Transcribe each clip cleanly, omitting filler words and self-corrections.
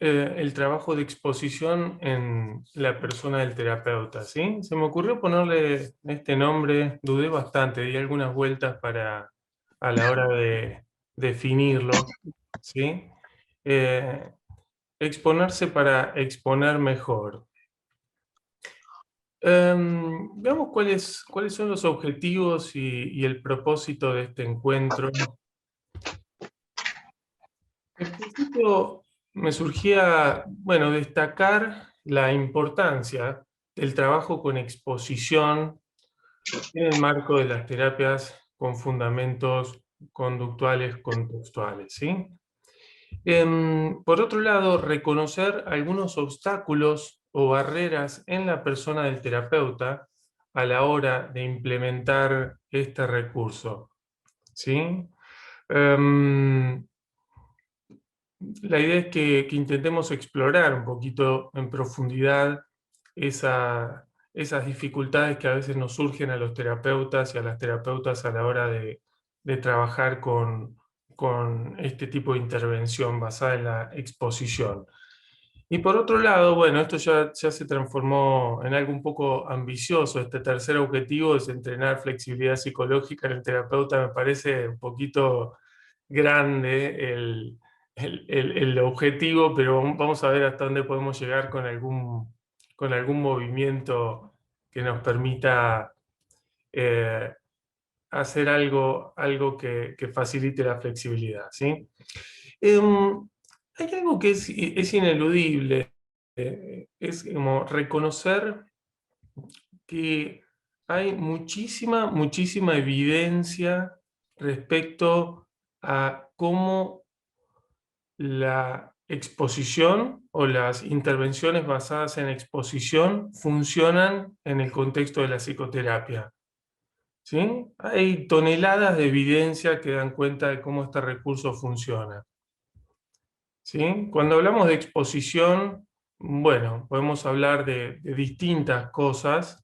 el trabajo de exposición en la persona del terapeuta, ¿sí? Se me ocurrió ponerle este nombre, dudé bastante, di algunas vueltas a la hora de definirlo, ¿sí? Eh, exponerse para exponer mejor. Veamos cuáles son los objetivos y el propósito de este encuentro. En principio me surgía, bueno, destacar la importancia del trabajo con exposición en el marco de las terapias con fundamentos conductuales contextuales, ¿sí? Por otro lado, reconocer algunos obstáculos o barreras en la persona del terapeuta a la hora de implementar este recurso, ¿sí? Em, la idea es que intentemos explorar un poquito en profundidad esas dificultades que a veces nos surgen a los terapeutas y a las terapeutas a la hora de trabajar con este tipo de intervención basada en la exposición. Y por otro lado, bueno, esto ya se transformó en algo un poco ambicioso. Este tercer objetivo es entrenar flexibilidad psicológica en el terapeuta. Me parece un poquito grande el objetivo, pero vamos a ver hasta dónde podemos llegar con algún movimiento que nos permita eh, hacer algo que facilite la flexibilidad, ¿sí? Hay algo que es ineludible, es como reconocer que hay muchísima evidencia respecto a cómo la exposición o las intervenciones basadas en exposición funcionan en el contexto de la psicoterapia. ¿Sí? Hay toneladas de evidencia que dan cuenta de cómo este recurso funciona. ¿Sí? Cuando hablamos de exposición, bueno, podemos hablar de distintas cosas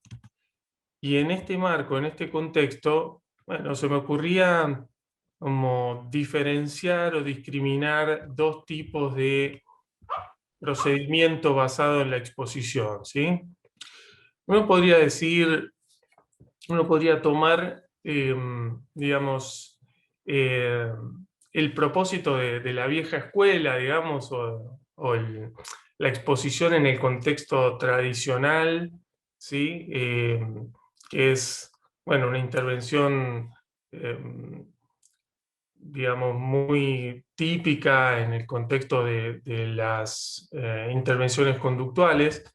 y en este marco, en este contexto, bueno, se me ocurría como diferenciar o discriminar dos tipos de procedimiento basado en la exposición, ¿sí? Uno podría decir, uno podría tomar, digamos, eh, el propósito de la vieja escuela, digamos, la exposición en el contexto tradicional, ¿sí? Que es, bueno, una intervención, digamos, muy típica en el contexto de las intervenciones conductuales.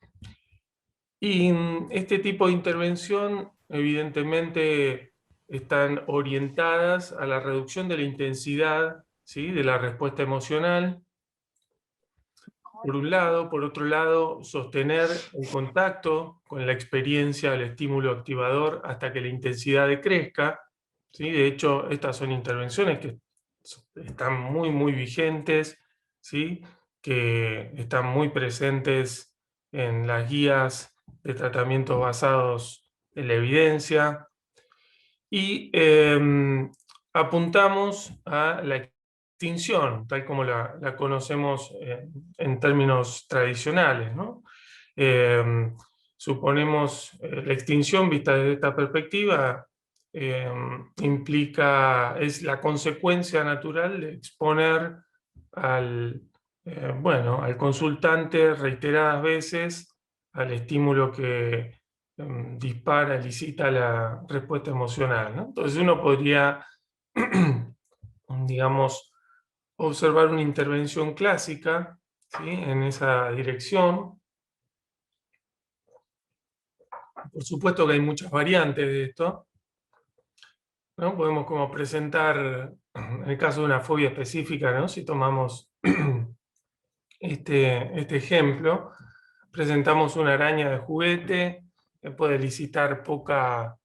Y este tipo de intervención, evidentemente, están orientadas a la reducción de la intensidad, ¿sí? De la respuesta emocional, por un lado. Por otro lado, sostener el contacto con la experiencia, el estímulo activador, hasta que la intensidad decrezca, ¿sí? De hecho, estas son intervenciones que están muy vigentes, ¿sí? Que están muy presentes en las guías de tratamientos basados en la evidencia y apuntamos a la extinción, tal como la conocemos en términos tradicionales, ¿no? Eh, Suponemos la extinción vista desde esta perspectiva eh, es la consecuencia natural de exponer al, bueno, al consultante reiteradas veces al estímulo que dispara, elicita la respuesta emocional, ¿no? Entonces uno podría, digamos, observar una intervención clásica, ¿sí? En esa dirección. Por supuesto que hay muchas variantes de esto, ¿no? Podemos como presentar, en el caso de una fobia específica, ¿no? Si tomamos este ejemplo, presentamos una araña de juguete que puede elicitar poca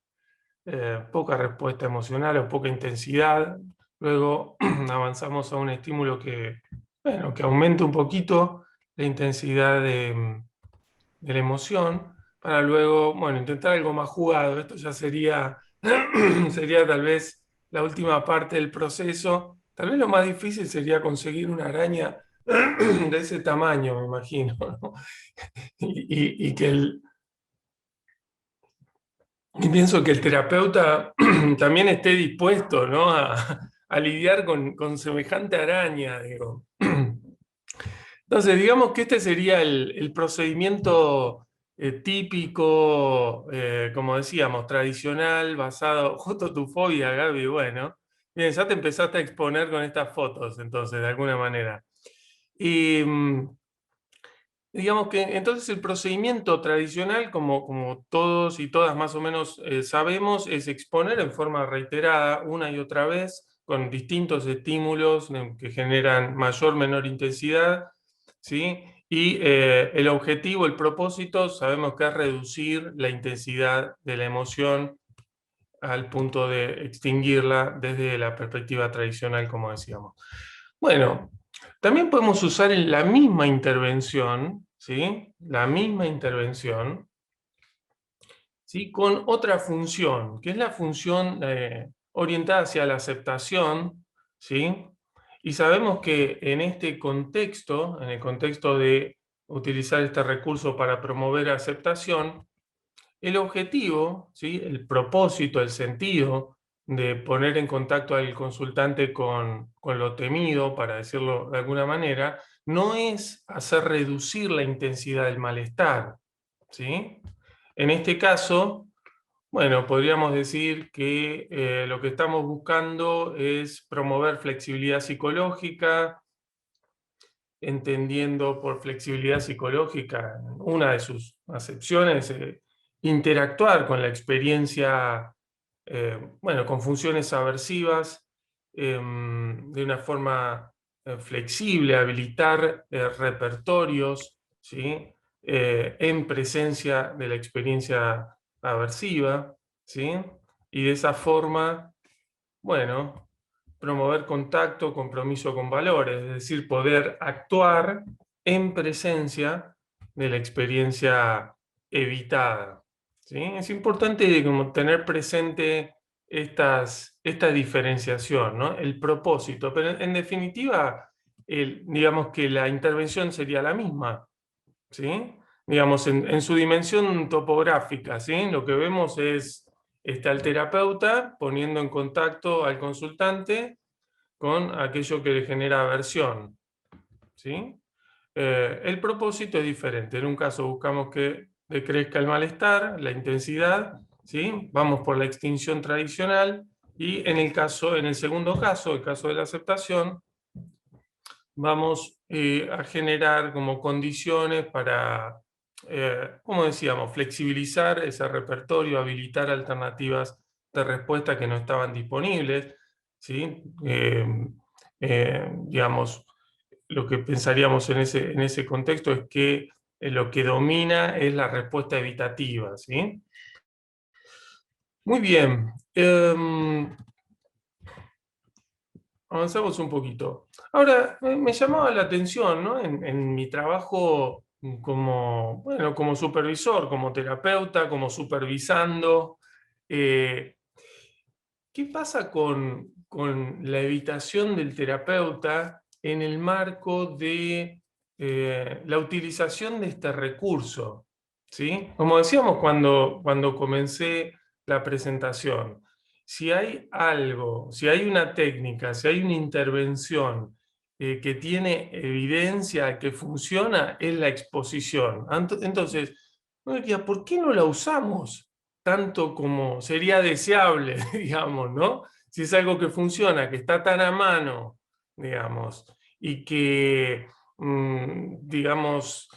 respuesta emocional o poca intensidad. Luego avanzamos a un estímulo que, bueno, que aumente un poquito la intensidad de la emoción, para luego, bueno, intentar algo más jugado. Esto ya sería, sería tal vez la última parte del proceso. Tal vez lo más difícil sería conseguir una araña de ese tamaño, me imagino, ¿no? Y que y pienso que el terapeuta también esté dispuesto, ¿no? A lidiar con semejante araña, digo. Entonces, digamos que este sería el procedimiento típico, como decíamos, tradicional, basado, justo tu fobia, Gaby, bueno. Bien, ya te empezaste a exponer con estas fotos, entonces, de alguna manera. Y digamos que entonces el procedimiento tradicional, como todos y todas más o menos sabemos, es exponer en forma reiterada una y otra vez con distintos estímulos que generan mayor o menor intensidad, ¿sí? Y el objetivo, el propósito, sabemos que es reducir la intensidad de la emoción al punto de extinguirla desde la perspectiva tradicional, como decíamos. Bueno, también podemos usar en la misma intervención, ¿sí? La misma intervención, ¿sí? Con otra función, que es la función orientada hacia la aceptación, ¿sí? Y sabemos que en este contexto, en el contexto de utilizar este recurso para promover aceptación, el objetivo, ¿sí? El propósito, el sentido de poner en contacto al consultante con lo temido, para decirlo de alguna manera, no es hacer reducir la intensidad del malestar, ¿sí? En este caso, bueno, podríamos decir que lo que estamos buscando es promover flexibilidad psicológica, entendiendo por flexibilidad psicológica, una de sus acepciones, interactuar con la experiencia, bueno, con funciones aversivas, de una forma flexible, habilitar repertorios, ¿sí? En presencia de la experiencia aversiva, ¿sí? Y de esa forma, bueno, promover contacto, compromiso con valores, es decir, poder actuar en presencia de la experiencia evitada, ¿sí? Es importante como tener presente esta diferenciación, ¿no? El propósito, pero en definitiva, digamos que la intervención sería la misma, ¿sí? Digamos, en su dimensión topográfica, ¿sí? Lo que vemos es al terapeuta poniendo en contacto al consultante con aquello que le genera aversión, ¿sí? El propósito es diferente. En un caso buscamos que decrezca el malestar, la intensidad, ¿sí? Vamos por la extinción tradicional, y en el segundo caso, el caso de la aceptación, vamos a generar como condiciones para, como decíamos, flexibilizar ese repertorio, habilitar alternativas de respuesta que no estaban disponibles, ¿sí? Digamos, lo que pensaríamos en ese contexto es que lo que domina es la respuesta evitativa, ¿sí? Muy bien. Avanzamos un poquito. Ahora, me llamaba la atención, ¿no? En mi trabajo como, bueno, como supervisor, como terapeuta, como supervisando, eh, ¿qué pasa con la evitación del terapeuta en el marco de la utilización de este recurso? ¿Sí? Como decíamos cuando comencé la presentación, si hay algo, si hay una técnica, si hay una intervención que tiene evidencia que funciona, es la exposición. Entonces, uno diría, ¿por qué no la usamos tanto como sería deseable, digamos, ¿no? Si es algo que funciona, que está tan a mano, digamos, y que, digamos,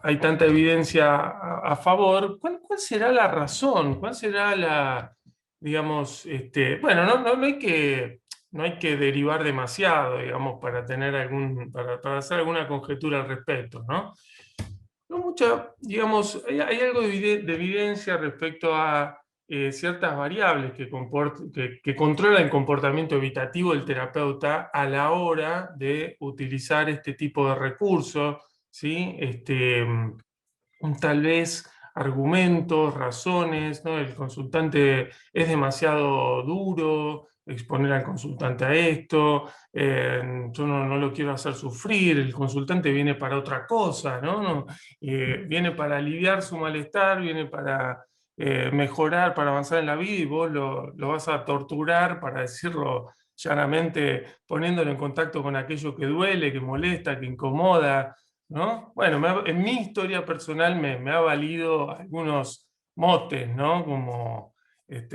hay tanta evidencia a favor, ¿cuál será la razón? ¿Cuál será la, digamos, bueno, no hay que derivar demasiado, digamos, para tener para hacer alguna conjetura al respecto, ¿no? No mucha, digamos, hay algo de evidencia respecto a ciertas variables que controlan el comportamiento evitativo del terapeuta a la hora de utilizar este tipo de recursos, ¿sí? Tal vez argumentos, razones, ¿no? El consultante es demasiado duro, exponer al consultante a esto, yo no lo quiero hacer sufrir, el consultante viene para otra cosa, ¿no? Viene para aliviar su malestar, viene para mejorar, para avanzar en la vida y vos lo vas a torturar, para decirlo llanamente, poniéndolo en contacto con aquello que duele, que molesta, que incomoda, ¿no? Bueno, en mi historia personal me ha valido algunos motes, ¿no? Como,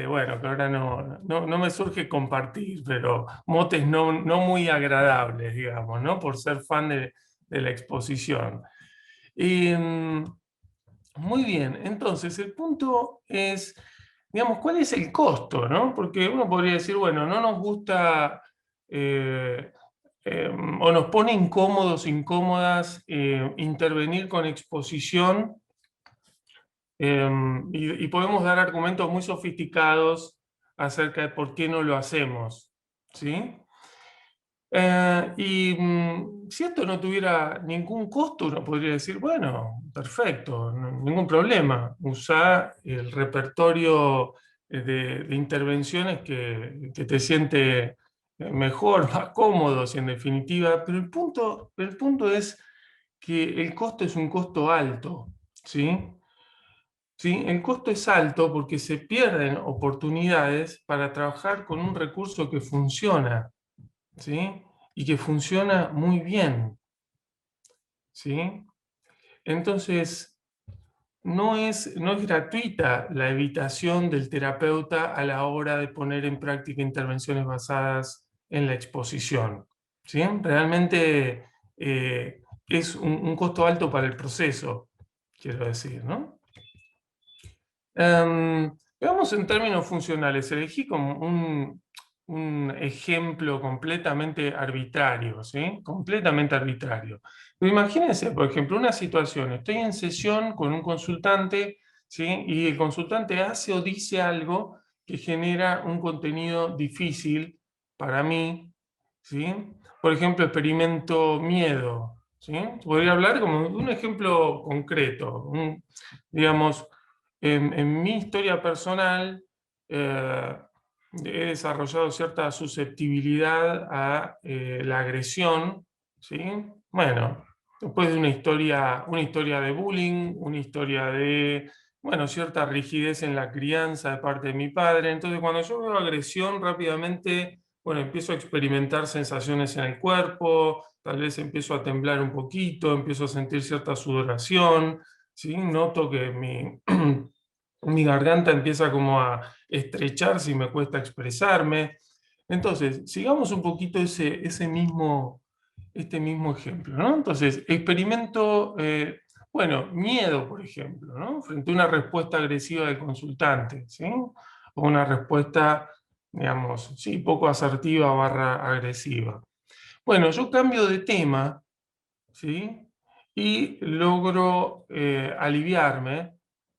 bueno, que ahora no me surge compartir, pero motes no muy agradables, digamos, ¿no? Por ser fan de la exposición. Y, muy bien, entonces el punto es, digamos, ¿cuál es el costo, no? Porque uno podría decir, bueno, no nos gusta o nos pone incómodos, incómodas intervenir con exposición y podemos dar argumentos muy sofisticados acerca de por qué no lo hacemos, ¿sí? Si esto no tuviera ningún costo, uno podría decir, bueno, perfecto, ningún problema. Usa el repertorio de intervenciones que te siente mejor, más cómodo, si en definitiva. Pero el punto es que el costo es un costo alto, ¿sí? ¿Sí? El costo es alto porque se pierden oportunidades para trabajar con un recurso que funciona, ¿sí? Y que funciona muy bien, ¿sí? Entonces, no es gratuita la evitación del terapeuta a la hora de poner en práctica intervenciones basadas en la exposición, ¿sí? Realmente es un costo alto para el proceso, quiero decir, ¿no? Veamos en términos funcionales. Elegí como un ejemplo completamente arbitrario, ¿sí? Completamente arbitrario. Pero imagínense, por ejemplo, una situación. Estoy en sesión con un consultante, ¿sí? Y el consultante hace o dice algo que genera un contenido difícil para mí, ¿sí? Por ejemplo, experimento miedo, ¿sí? Podría hablar como de un ejemplo concreto, digamos, en mi historia personal he desarrollado cierta susceptibilidad a la agresión, ¿sí? Bueno, después de una historia de bullying, una historia de, bueno, cierta rigidez en la crianza de parte de mi padre. Entonces, cuando yo veo agresión, rápidamente, bueno, empiezo a experimentar sensaciones en el cuerpo, tal vez empiezo a temblar un poquito, empiezo a sentir cierta sudoración, ¿sí? Noto que mi garganta empieza como a estrecharse y me cuesta expresarme. Entonces, sigamos un poquito este mismo ejemplo, ¿no? Entonces, experimento, bueno, miedo, por ejemplo, ¿no? Frente a una respuesta agresiva del consultante, ¿sí? O una respuesta, digamos, sí, poco asertiva barra agresiva. Bueno, yo cambio de tema, ¿sí? Y logro aliviarme.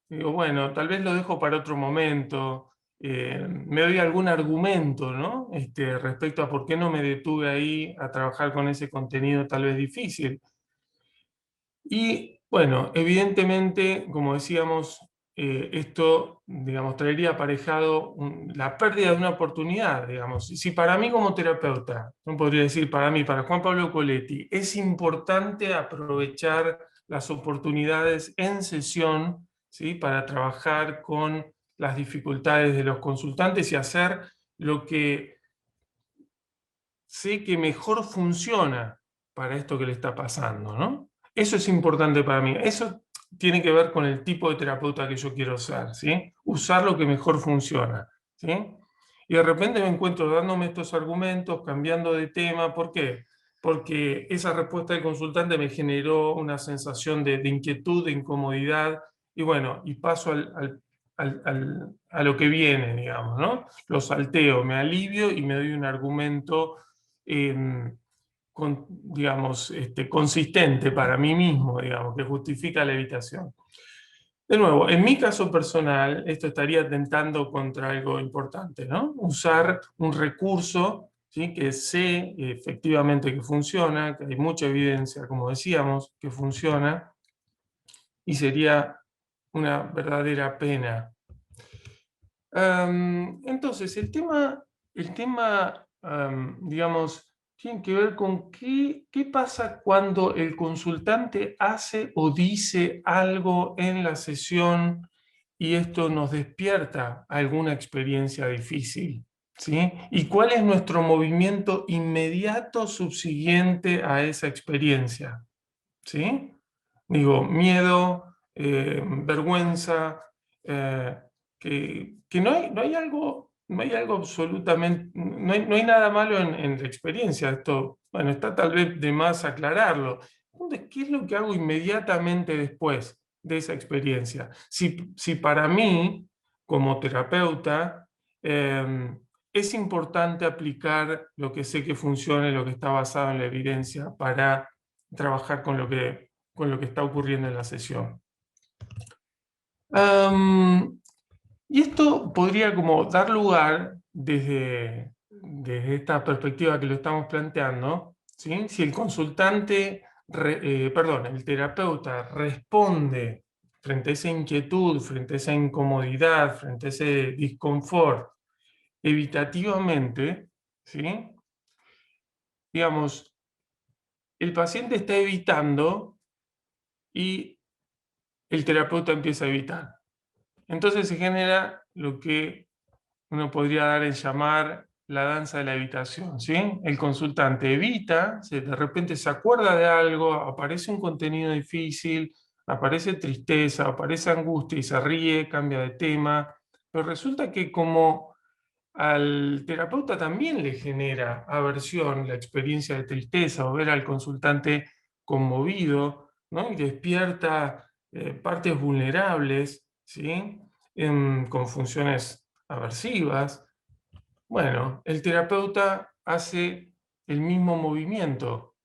Digo, bueno, tal vez lo dejo para otro momento. Me doy algún argumento, ¿no? Respecto a por qué no me detuve ahí a trabajar con ese contenido tal vez difícil. Y bueno, evidentemente, como decíamos, esto, digamos, traería aparejado la pérdida de una oportunidad, digamos. Si para mí como terapeuta, no podría decir para mí, para Juan Pablo Coletti, es importante aprovechar las oportunidades en sesión, ¿sí? Para trabajar con las dificultades de los consultantes y hacer lo que sé que mejor funciona para esto que le está pasando, ¿no? Eso es importante para mí. Eso tiene que ver con el tipo de terapeuta que yo quiero ser, ¿sí? Usar lo que mejor funciona, ¿sí? Y de repente me encuentro dándome estos argumentos, cambiando de tema. ¿Por qué? Porque esa respuesta del consultante me generó una sensación de inquietud, de incomodidad, y bueno, y paso a lo que viene, digamos, ¿no? Lo salteo, me alivio y me doy un argumento digamos, consistente para mí mismo, digamos, que justifica la evitación. De nuevo, en mi caso personal, esto estaría atentando contra algo importante, ¿no? Usar un recurso, ¿sí? Que sé efectivamente que funciona, que hay mucha evidencia, como decíamos, que funciona, y sería una verdadera pena. Entonces, el tema el tema, digamos, tiene que ver con qué pasa cuando el consultante hace o dice algo en la sesión y esto nos despierta alguna experiencia difícil, ¿sí? ¿Y cuál es nuestro movimiento inmediato subsiguiente a esa experiencia? ¿Sí? Digo, miedo, vergüenza, eh, que no hay algo absolutamente, no hay nada malo en la experiencia. Esto, bueno, está tal vez de más aclararlo. Entonces, ¿qué es lo que hago inmediatamente después de esa experiencia? Si para mí, como terapeuta, es importante aplicar lo que sé que funciona y lo que está basado en la evidencia para trabajar con lo que está ocurriendo en la sesión. Y esto podría como dar lugar desde esta perspectiva que lo estamos planteando, ¿sí? Si el consultante, perdón, el terapeuta responde frente a esa inquietud, frente a esa incomodidad, frente a ese disconfort, evitativamente, ¿sí? Digamos, el paciente está evitando y el terapeuta empieza a evitar. Entonces se genera lo que uno podría dar en llamar la danza de la evitación, ¿sí? El consultante evita, de repente se acuerda de algo, aparece un contenido difícil, aparece tristeza, aparece angustia y se ríe, cambia de tema, pero resulta que como al terapeuta también le genera aversión la experiencia de tristeza o ver al consultante conmovido, ¿no? Y despierta partes vulnerables, ¿sí? Con funciones aversivas. Bueno, el terapeuta hace el mismo movimiento,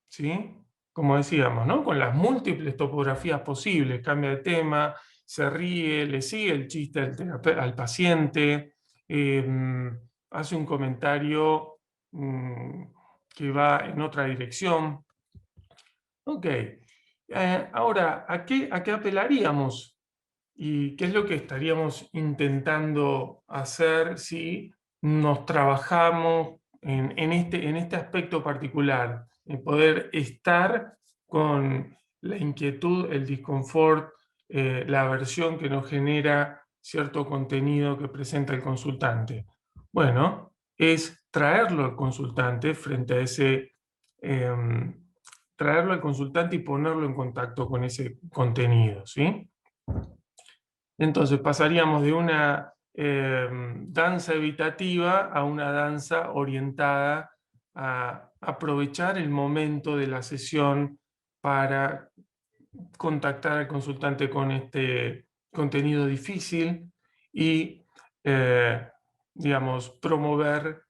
¿sí? Como decíamos, ¿no? Con las múltiples topografías posibles, cambia de tema, se ríe, le sigue el chiste al paciente, hace un comentario mm, que va en otra dirección. Ok, ahora, ¿a qué apelaríamos? ¿Y qué es lo que estaríamos intentando hacer si nos trabajamos en este aspecto particular? En poder estar con la inquietud, el disconfort, la aversión que nos genera cierto contenido que presenta el consultante. Bueno, es traerlo al consultante frente a ese, traerlo al consultante y ponerlo en contacto con ese contenido, ¿sí? Entonces pasaríamos de una danza evitativa a una danza orientada a aprovechar el momento de la sesión para contactar al consultante con este contenido difícil y, eh, digamos, promover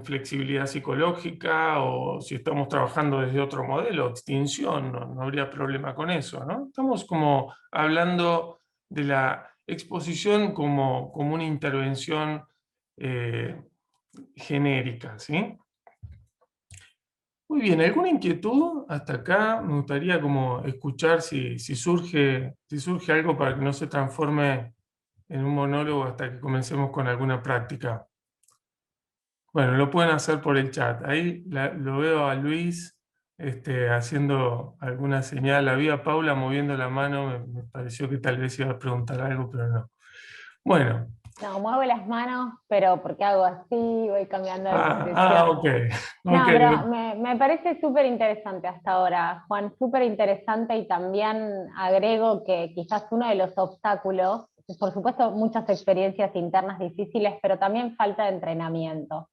flexibilidad psicológica o si estamos trabajando desde otro modelo, extinción, no habría problema con eso, ¿no? Estamos como hablando de la exposición como una intervención eh, genérica, ¿sí? Muy bien, ¿alguna inquietud hasta acá? Me gustaría como escuchar si surge algo para que no se transforme en un monólogo hasta que comencemos con alguna práctica. Bueno, lo pueden hacer por el chat. Ahí lo veo a Luis haciendo alguna señal. La vi a Paula moviendo la mano. Me pareció que tal vez iba a preguntar algo, pero no. Bueno, No, muevo las manos, pero porque hago así, voy cambiando de ok. posición. Ok. No, pero me parece súper interesante hasta ahora, Juan, súper interesante y también agrego que quizás uno de los obstáculos, por supuesto muchas experiencias internas difíciles, pero también falta de entrenamiento.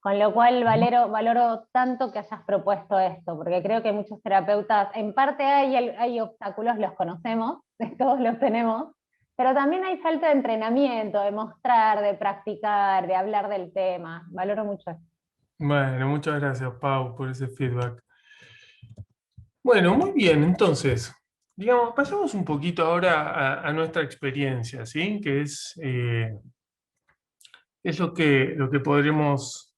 Con lo cual valoro tanto que hayas propuesto esto, porque creo que muchos terapeutas, en parte hay obstáculos, los conocemos, todos los tenemos, pero también hay falta de entrenamiento, de mostrar, de practicar, de hablar del tema. Valoro mucho eso. Bueno, muchas gracias, Pau, por ese feedback. Bueno, muy bien, entonces, digamos, pasamos un poquito ahora a nuestra experiencia, ¿sí? Que es lo que podremos,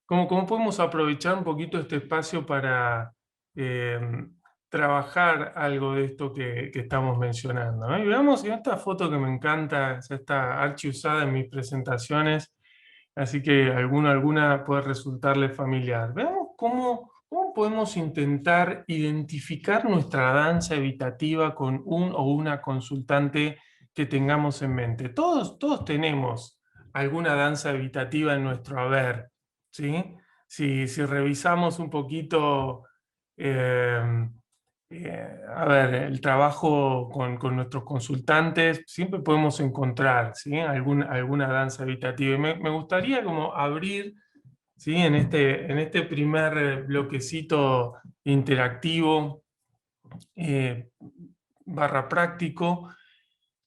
cómo podemos aprovechar un poquito este espacio para eh, trabajar algo de esto que estamos mencionando, ¿no? Y veamos en esta foto que me encanta, es esta archi usada en mis presentaciones, así que alguna puede resultarle familiar. Veamos cómo podemos intentar identificar nuestra danza evitativa con un o una consultante que tengamos en mente. Todos tenemos alguna danza evitativa en nuestro haber, ¿sí? Si revisamos un poquito, eh, a ver, el trabajo con nuestros consultantes, siempre podemos encontrar, ¿sí? Alguna danza evitativa. Y me gustaría como abrir, ¿sí? En este primer bloquecito interactivo, eh, barra práctico.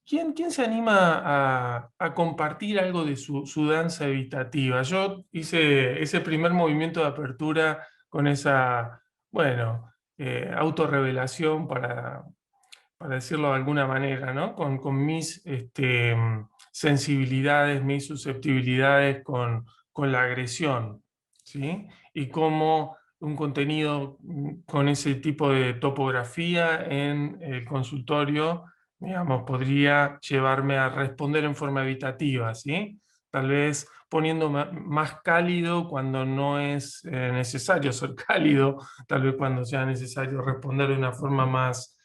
¿Quién se anima a compartir algo de su danza evitativa? Yo hice ese primer movimiento de apertura con esa, bueno, autorrevelación para decirlo de alguna manera, ¿no? Con mis sensibilidades, mis susceptibilidades con la agresión, ¿sí? Y cómo un contenido con ese tipo de topografía en el consultorio, digamos, podría llevarme a responder en forma evitativa, ¿sí? Tal vez poniendo más cálido cuando no es necesario ser cálido, tal vez cuando sea necesario responder de una forma más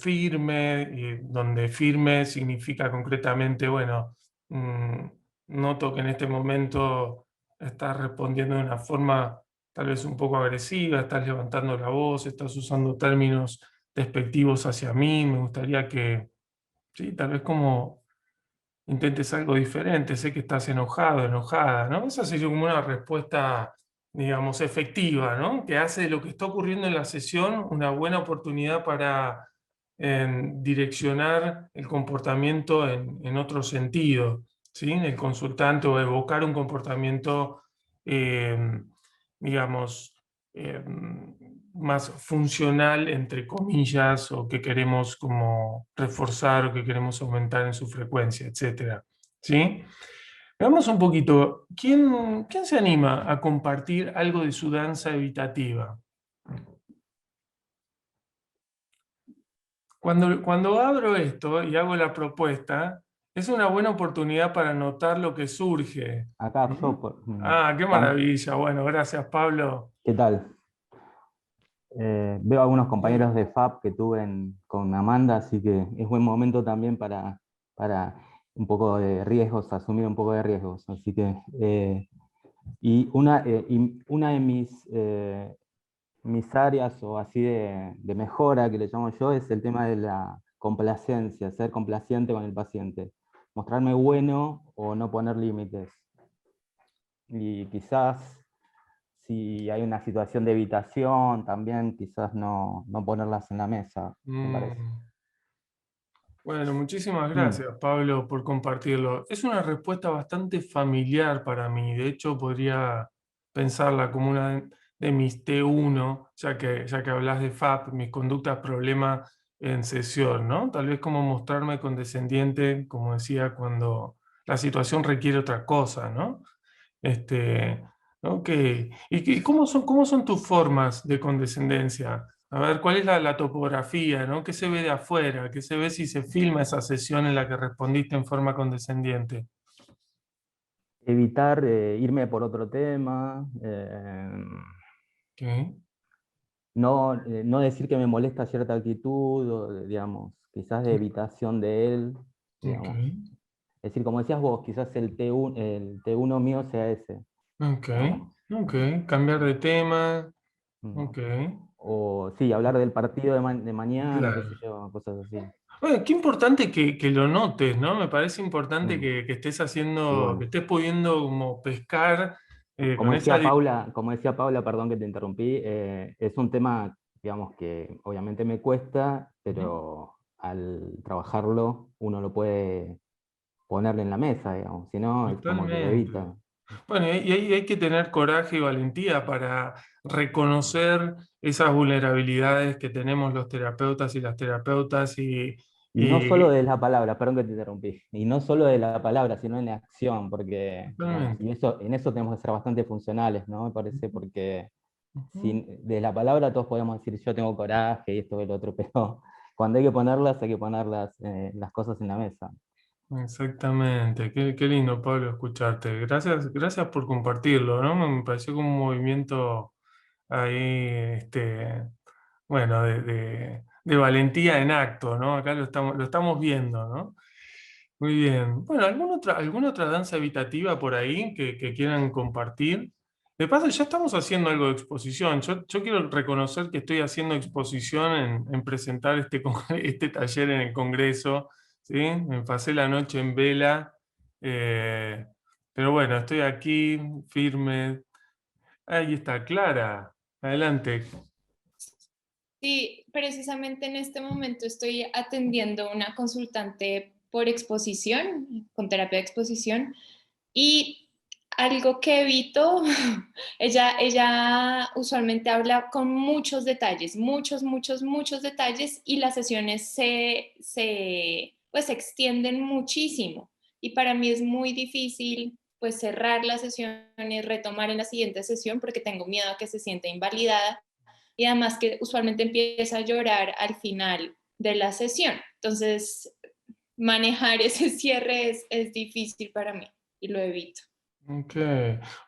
firme, y donde firme significa concretamente, bueno, mm, noto que en este momento estás respondiendo de una forma tal vez un poco agresiva, estás levantando la voz, estás usando términos despectivos hacia mí, me gustaría que, sí, tal vez como intentes algo diferente, sé que estás enojado, enojada, ¿no? Esa sería como una respuesta, digamos, efectiva, ¿no? Que hace de lo que está ocurriendo en la sesión una buena oportunidad para direccionar el comportamiento en otro sentido, ¿sí? En el consultante, o evocar un comportamiento, eh, digamos, eh, más funcional, entre comillas, o que queremos como reforzar o que queremos aumentar en su frecuencia, etcétera, ¿sí? Veamos un poquito, ¿quién se anima a compartir algo de su danza evitativa? Cuando abro esto y hago la propuesta, es una buena oportunidad para notar lo que surge. Acá ¿Mm? yo, Ah, qué Juan, maravilla. Bueno, gracias, Pablo. ¿qué tal? Veo algunos compañeros de FAP que tuve con Amanda, así que es buen momento también para un poco de riesgos, asumir un poco de riesgos. Así que, y una de mis áreas o así de mejora que le llamo yo es el tema de la complacencia, ser complaciente con el paciente, mostrarme bueno o no poner límites. Y quizás si hay una situación de evitación, también quizás no ponerlas en la mesa, me parece. Bueno, muchísimas Mm. gracias, Pablo, por compartirlo. Es una respuesta bastante familiar para mí. De hecho, podría pensarla como una de mis T1, ya que hablas de FAP, mis conductas problema en sesión, ¿no? Tal vez como mostrarme condescendiente, como decía, cuando la situación requiere otra cosa, ¿no? Este, ok. ¿Y cómo son tus formas de condescendencia? A ver, ¿cuál es la topografía, ¿no? ¿Qué se ve de afuera? ¿Qué se ve si se filma esa sesión en la que respondiste en forma condescendiente? Evitar irme por otro tema, Ok, no decir que me molesta cierta actitud, o, digamos, quizás de evitación de él, ok, digamos. Es decir, como decías vos, quizás el T1 mío sea ese, ok, digamos. ok. Cambiar de tema, Mm. ok. O sí, hablar del partido de mañana, qué sé Claro. yo, cosas así. Bueno, qué importante que lo notes, ¿no? Me parece importante Mm. que estés Y haciendo, que bueno. estés pudiendo como pescar Como con esa... decía Paula, perdón que te interrumpí, es un tema, digamos, que obviamente me cuesta, pero al trabajarlo uno lo puede ponerle en la mesa, digamos, si no es como que lo Totalmente. evita. Bueno, y hay que tener coraje y valentía para reconocer esas vulnerabilidades que tenemos los terapeutas y las terapeutas Y no solo y de la palabra, perdón que te interrumpí, y no solo de la palabra, sino en la acción, porque, digamos, totalmente. en eso tenemos que ser bastante funcionales, ¿no? Me parece, porque Ujú. sin, de la palabra todos podemos decir yo tengo coraje y esto y lo otro, pero cuando hay que ponerlas las cosas en la mesa. Exactamente, qué lindo, Pablo, escucharte. Gracias por compartirlo, ¿no? Me pareció como un movimiento ahí, bueno, de valentía en acto, ¿no? Acá lo estamos viendo, ¿no? Muy bien. Bueno, alguna otra danza evitativa por ahí que quieran compartir? De paso, ya estamos haciendo algo de exposición. Yo quiero reconocer que estoy haciendo exposición en presentar este taller en el Congreso, ¿sí? Me pasé la noche en vela, eh, pero bueno, estoy aquí firme. Ahí está, Clara. Adelante. Sí, precisamente en este momento estoy atendiendo una consultante por exposición, con terapia de exposición, y algo que evito, ella usualmente habla con muchos detalles, muchos detalles, y las sesiones pues, se extienden muchísimo. Y para mí es muy difícil pues cerrar las sesiones, retomar en la siguiente sesión porque tengo miedo a que se sienta invalidada y además que usualmente empieza a llorar al final de la sesión. Entonces, manejar ese cierre es difícil para mí y lo evito. Ok.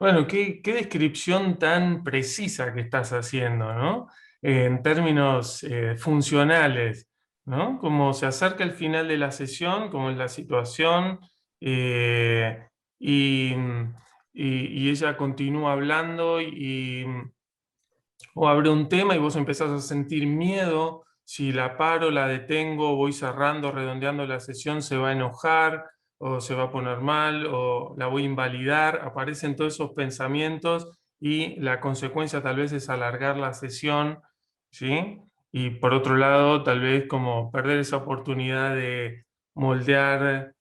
Bueno, qué descripción tan precisa que estás haciendo, ¿no? En términos funcionales, ¿no? Como se acerca el final de la sesión, como es la situación, eh, y, y ella continúa hablando o abre un tema y vos empezás a sentir miedo, si la paro, la detengo, voy cerrando, redondeando la sesión, se va a enojar o se va a poner mal o la voy a invalidar, aparecen todos esos pensamientos y la consecuencia tal vez es alargar la sesión, ¿sí? Y por otro lado, tal vez como perder esa oportunidad de moldear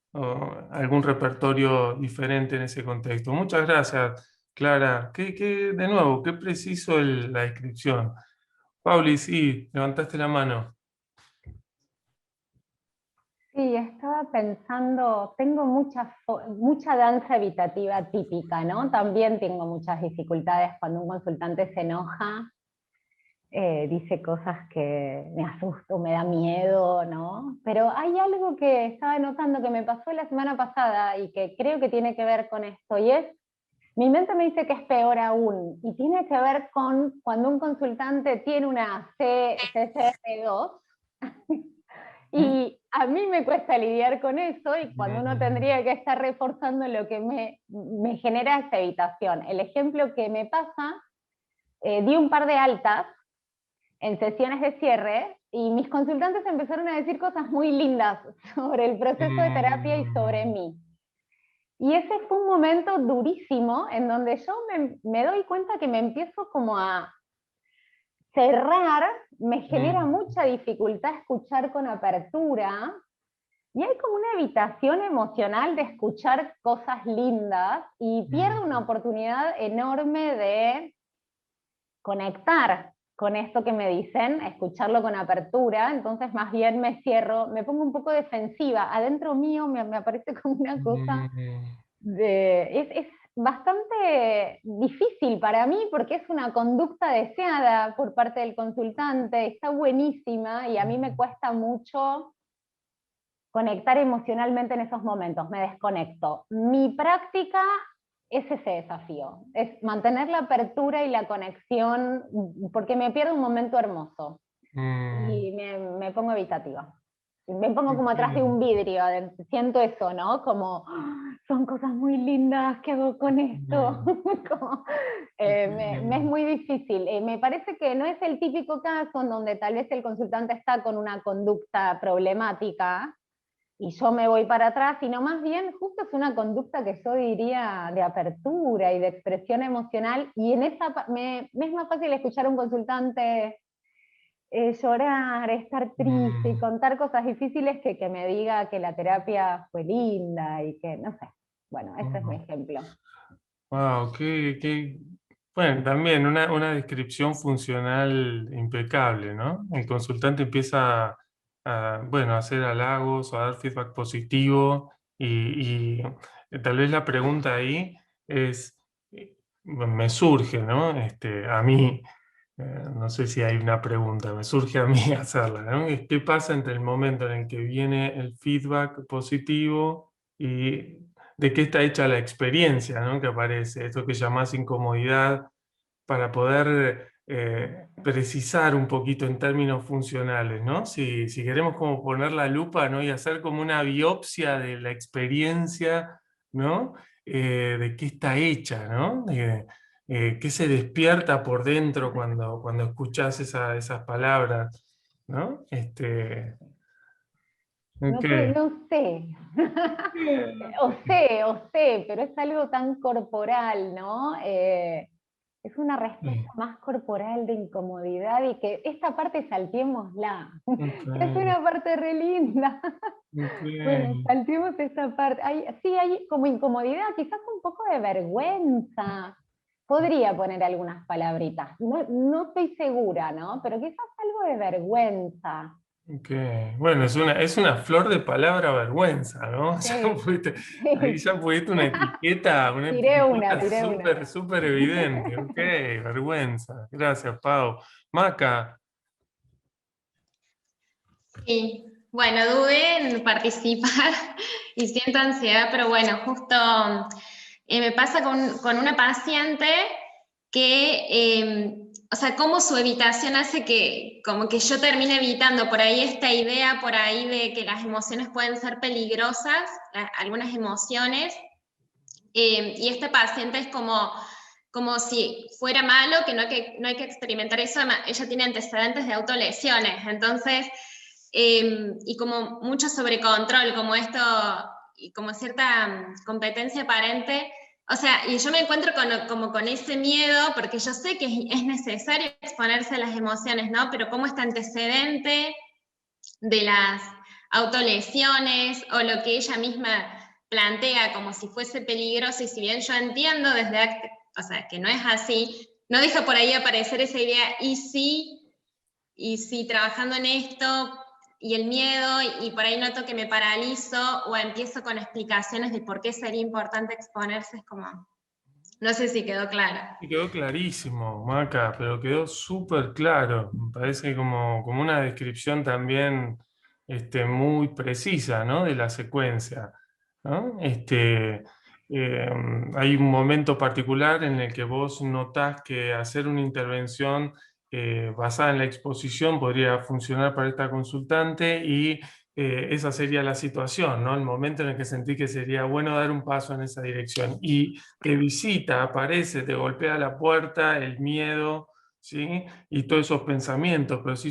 algún repertorio diferente en ese contexto. Muchas gracias. Clara, de nuevo, qué preciso la descripción. Pauli, sí, levantaste la mano. Sí, estaba pensando, tengo mucha danza evitativa típica, ¿no? También tengo muchas dificultades cuando un consultante se enoja, dice cosas que me asusto, me da miedo, ¿no? Pero hay algo que estaba notando que me pasó la semana pasada y que creo que tiene que ver con esto, y es, mi mente me dice que es peor aún, y tiene que ver con cuando un consultante tiene una CCR2, y a mí me cuesta lidiar con eso, y cuando uno tendría que estar reforzando lo que me genera esta evitación. El ejemplo que me pasa, di un par de altas en sesiones de cierre, y mis consultantes empezaron a decir cosas muy lindas sobre el proceso de terapia y sobre mí. Y ese fue un momento durísimo en donde yo me doy cuenta que me empiezo como a cerrar, me genera mucha dificultad escuchar con apertura, y hay como una evitación emocional de escuchar cosas lindas, y pierdo una oportunidad enorme de conectar con esto que me dicen, escucharlo con apertura. Entonces más bien me cierro, me pongo un poco defensiva, adentro mío me aparece como una cosa es bastante difícil para mí porque es una conducta deseada por parte del consultante, está buenísima, y a mí me cuesta mucho conectar emocionalmente en esos momentos, me desconecto. Mi práctica es ese desafío, es mantener la apertura y la conexión, porque me pierdo un momento hermoso y me pongo evitativa. Me pongo como atrás de un vidrio, siento eso, ¿no? Como, son cosas muy lindas, ¿qué hago con esto? Como, me es muy difícil. Me parece que no es el típico caso en donde tal vez el consultante está con una conducta problemática y yo me voy para atrás, sino más bien justo es una conducta que yo diría de apertura y de expresión emocional, y en esa me es más fácil escuchar a un consultante llorar, estar triste y contar cosas difíciles que me diga que la terapia fue linda y que, no sé, bueno, ese es mi ejemplo. Wow, bueno, también una descripción funcional impecable, ¿no? El consultante empieza bueno, a hacer halagos o a dar feedback positivo y tal vez la pregunta ahí es, me surge, ¿no? A mí, no sé si hay una pregunta, me surge a mí hacerla, ¿no? ¿Qué pasa entre el momento en el que viene el feedback positivo y de qué está hecha la experiencia, ¿no? Que aparece, esto que llamás incomodidad, para poder precisar un poquito en términos funcionales, ¿no? Si queremos como poner la lupa, ¿no? Y hacer como una biopsia de la experiencia, ¿no? De qué está hecha, ¿no? Qué se despierta por dentro cuando escuchás esas palabras, ¿no? No, Ok. no sé. O sé, pero es algo tan corporal, ¿no? Es una respuesta más corporal de incomodidad y que esta parte saltémosla, que es una parte re linda. Bueno, Ok. saltemos esta parte. Sí, hay como incomodidad, quizás un poco de vergüenza. Podría poner algunas palabritas. No, no estoy segura, ¿no? Pero quizás algo de vergüenza. Ok. Bueno, es una flor de palabra vergüenza, ¿no? Sí, Ahí sí. ya pusiste una etiqueta Tiré una. súper, súper evidente. Ok, vergüenza. Gracias, Pau. Maca, Sí, bueno, dudé en participar y siento ansiedad, pero bueno, justo me pasa con una paciente que, o sea, cómo su evitación hace que como que yo termine evitando por ahí esta idea, por ahí de que las emociones pueden ser peligrosas, algunas emociones, y este paciente es como si fuera malo, que no hay que experimentar eso. Además, ella tiene antecedentes de autolesiones, entonces, y como mucho sobrecontrol, como esto, y como cierta competencia aparente. O sea, y yo me encuentro como con ese miedo, porque yo sé que es necesario exponerse a las emociones, ¿no? Pero como este antecedente de las autolesiones o lo que ella misma plantea como si fuese peligroso, y si bien yo entiendo o sea, que no es así, no deja por ahí aparecer esa idea, y sí, trabajando en esto, y el miedo, y por ahí noto que me paralizo, o empiezo con explicaciones de por qué sería importante exponerse, es como, no sé si quedó claro. y quedó clarísimo, Maca, pero quedó súper claro. Me parece como una descripción también muy precisa, ¿no? De la secuencia, ¿no? Eh, Hay un momento particular en el que vos notás que hacer una intervención basada en la exposición podría funcionar para esta consultante y esa sería la situación, ¿no? El momento en el que sentí que sería bueno dar un paso en esa dirección. Y te visita, aparece, te golpea la puerta, el miedo, ¿sí? Y todos esos pensamientos, pero si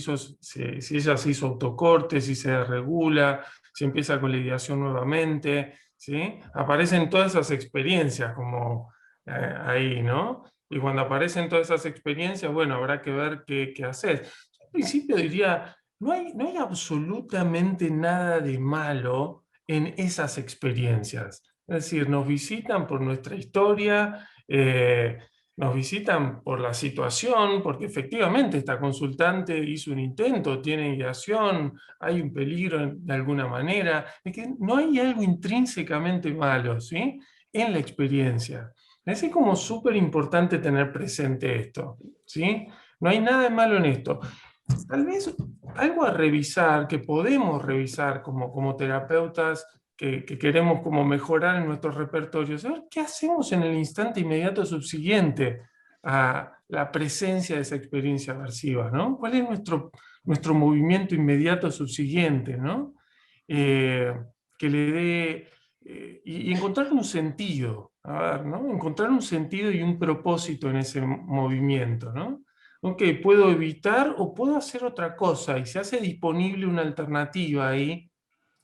ella se hizo autocorte, si se regula, si empieza con la ideación nuevamente, ¿sí? Aparecen todas esas experiencias como ahí, ¿no? Y cuando aparecen todas esas experiencias, bueno, habrá que ver qué hacer. Yo al principio diría, no hay absolutamente nada de malo en esas experiencias. Es decir, nos visitan por nuestra historia, nos visitan por la situación, porque efectivamente esta consultante hizo un intento, tiene ideación, hay un peligro de alguna manera. Es que no hay algo intrínsecamente malo, ¿sí? En la experiencia. Es como súper importante tener presente esto, ¿sí? No hay nada de malo en esto. Tal vez algo a revisar, que podemos revisar como terapeutas que queremos como mejorar en nuestros repertorios, saber qué hacemos en el instante inmediato subsiguiente a la presencia de esa experiencia aversiva, ¿no? ¿Cuál es nuestro movimiento inmediato subsiguiente, ¿no? Eh, que le dé, y encontrar un sentido, a ver, ¿no? Encontrar un sentido y un propósito en ese movimiento, ¿no? Ok, puedo evitar o puedo hacer otra cosa y se hace disponible una alternativa ahí.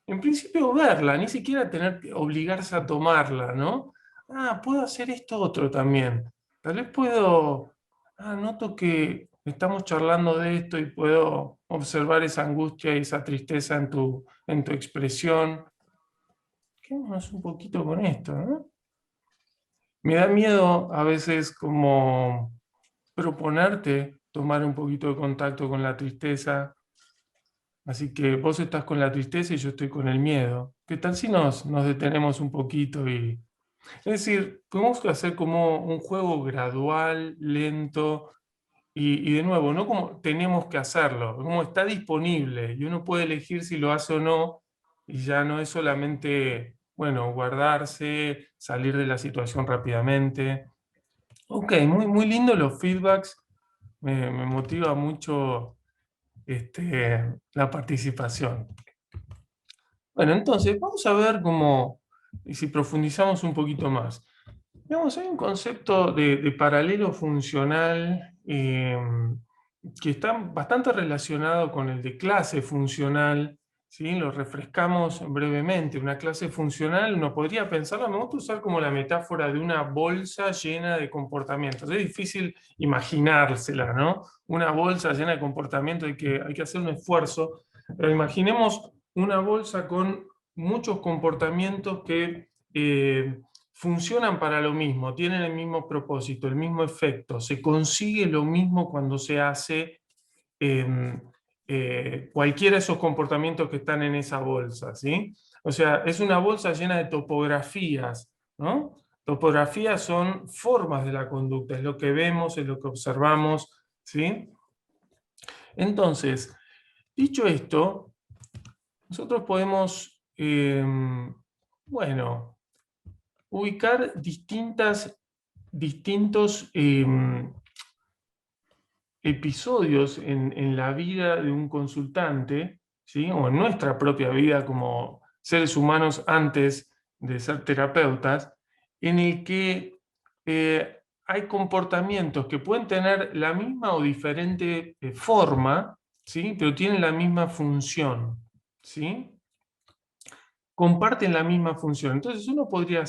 En principio verla, ni siquiera tener que obligarse a tomarla, ¿no? Ah, puedo hacer esto otro también. Tal vez noto que estamos charlando de esto y puedo observar esa angustia y esa tristeza en tu expresión. Quedémonos un poquito con esto, ¿no? Me da miedo a veces como proponerte tomar un poquito de contacto con la tristeza. Así que vos estás con la tristeza y yo estoy con el miedo. ¿Qué tal si nos detenemos un poquito y... Es decir, podemos hacer como un juego gradual, lento y de nuevo, no como tenemos que hacerlo, como está disponible y uno puede elegir si lo hace o no y ya no es solamente bueno, guardarse, salir de la situación rápidamente. Ok, muy lindo los feedbacks, me motiva mucho la participación. Bueno, entonces vamos a ver cómo, y si profundizamos un poquito más. Digamos, hay un concepto de paralelo funcional que está bastante relacionado con el de clase funcional, ¿sí? Lo refrescamos brevemente. Una clase funcional uno podría pensarla, me gusta usar como la metáfora de una bolsa llena de comportamientos. Es difícil imaginársela, ¿no? Una bolsa llena de comportamientos, hay que hacer un esfuerzo, pero imaginemos una bolsa con muchos comportamientos que funcionan para lo mismo, tienen el mismo propósito, el mismo efecto, se consigue lo mismo cuando se hace cualquiera de esos comportamientos que están en esa bolsa, ¿sí? O sea, es una bolsa llena de topografías, ¿no? Topografías son formas de la conducta, es lo que vemos, es lo que observamos, ¿sí? Entonces, dicho esto, nosotros podemos, bueno, ubicar distintos episodios en la vida de un consultante, ¿sí? O en nuestra propia vida como seres humanos antes de ser terapeutas, en el que hay comportamientos que pueden tener la misma o diferente forma, ¿sí? Pero tienen la misma función, ¿sí? Comparten la misma función. Entonces uno podría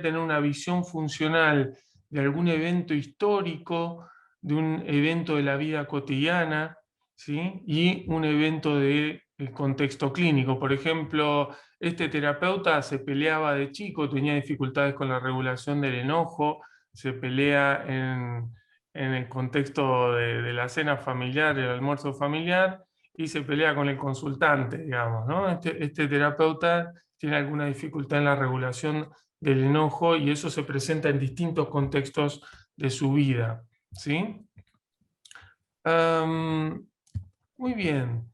tener una visión funcional de algún evento histórico, de un evento de la vida cotidiana, ¿sí? Y un evento de contexto clínico. Por ejemplo, este terapeuta se peleaba de chico, tenía dificultades con la regulación del enojo, se pelea en el contexto de la cena familiar, el almuerzo familiar, y se pelea con el consultante, digamos, ¿no? Este terapeuta tiene alguna dificultad en la regulación del enojo y eso se presenta en distintos contextos de su vida, ¿sí? Muy bien.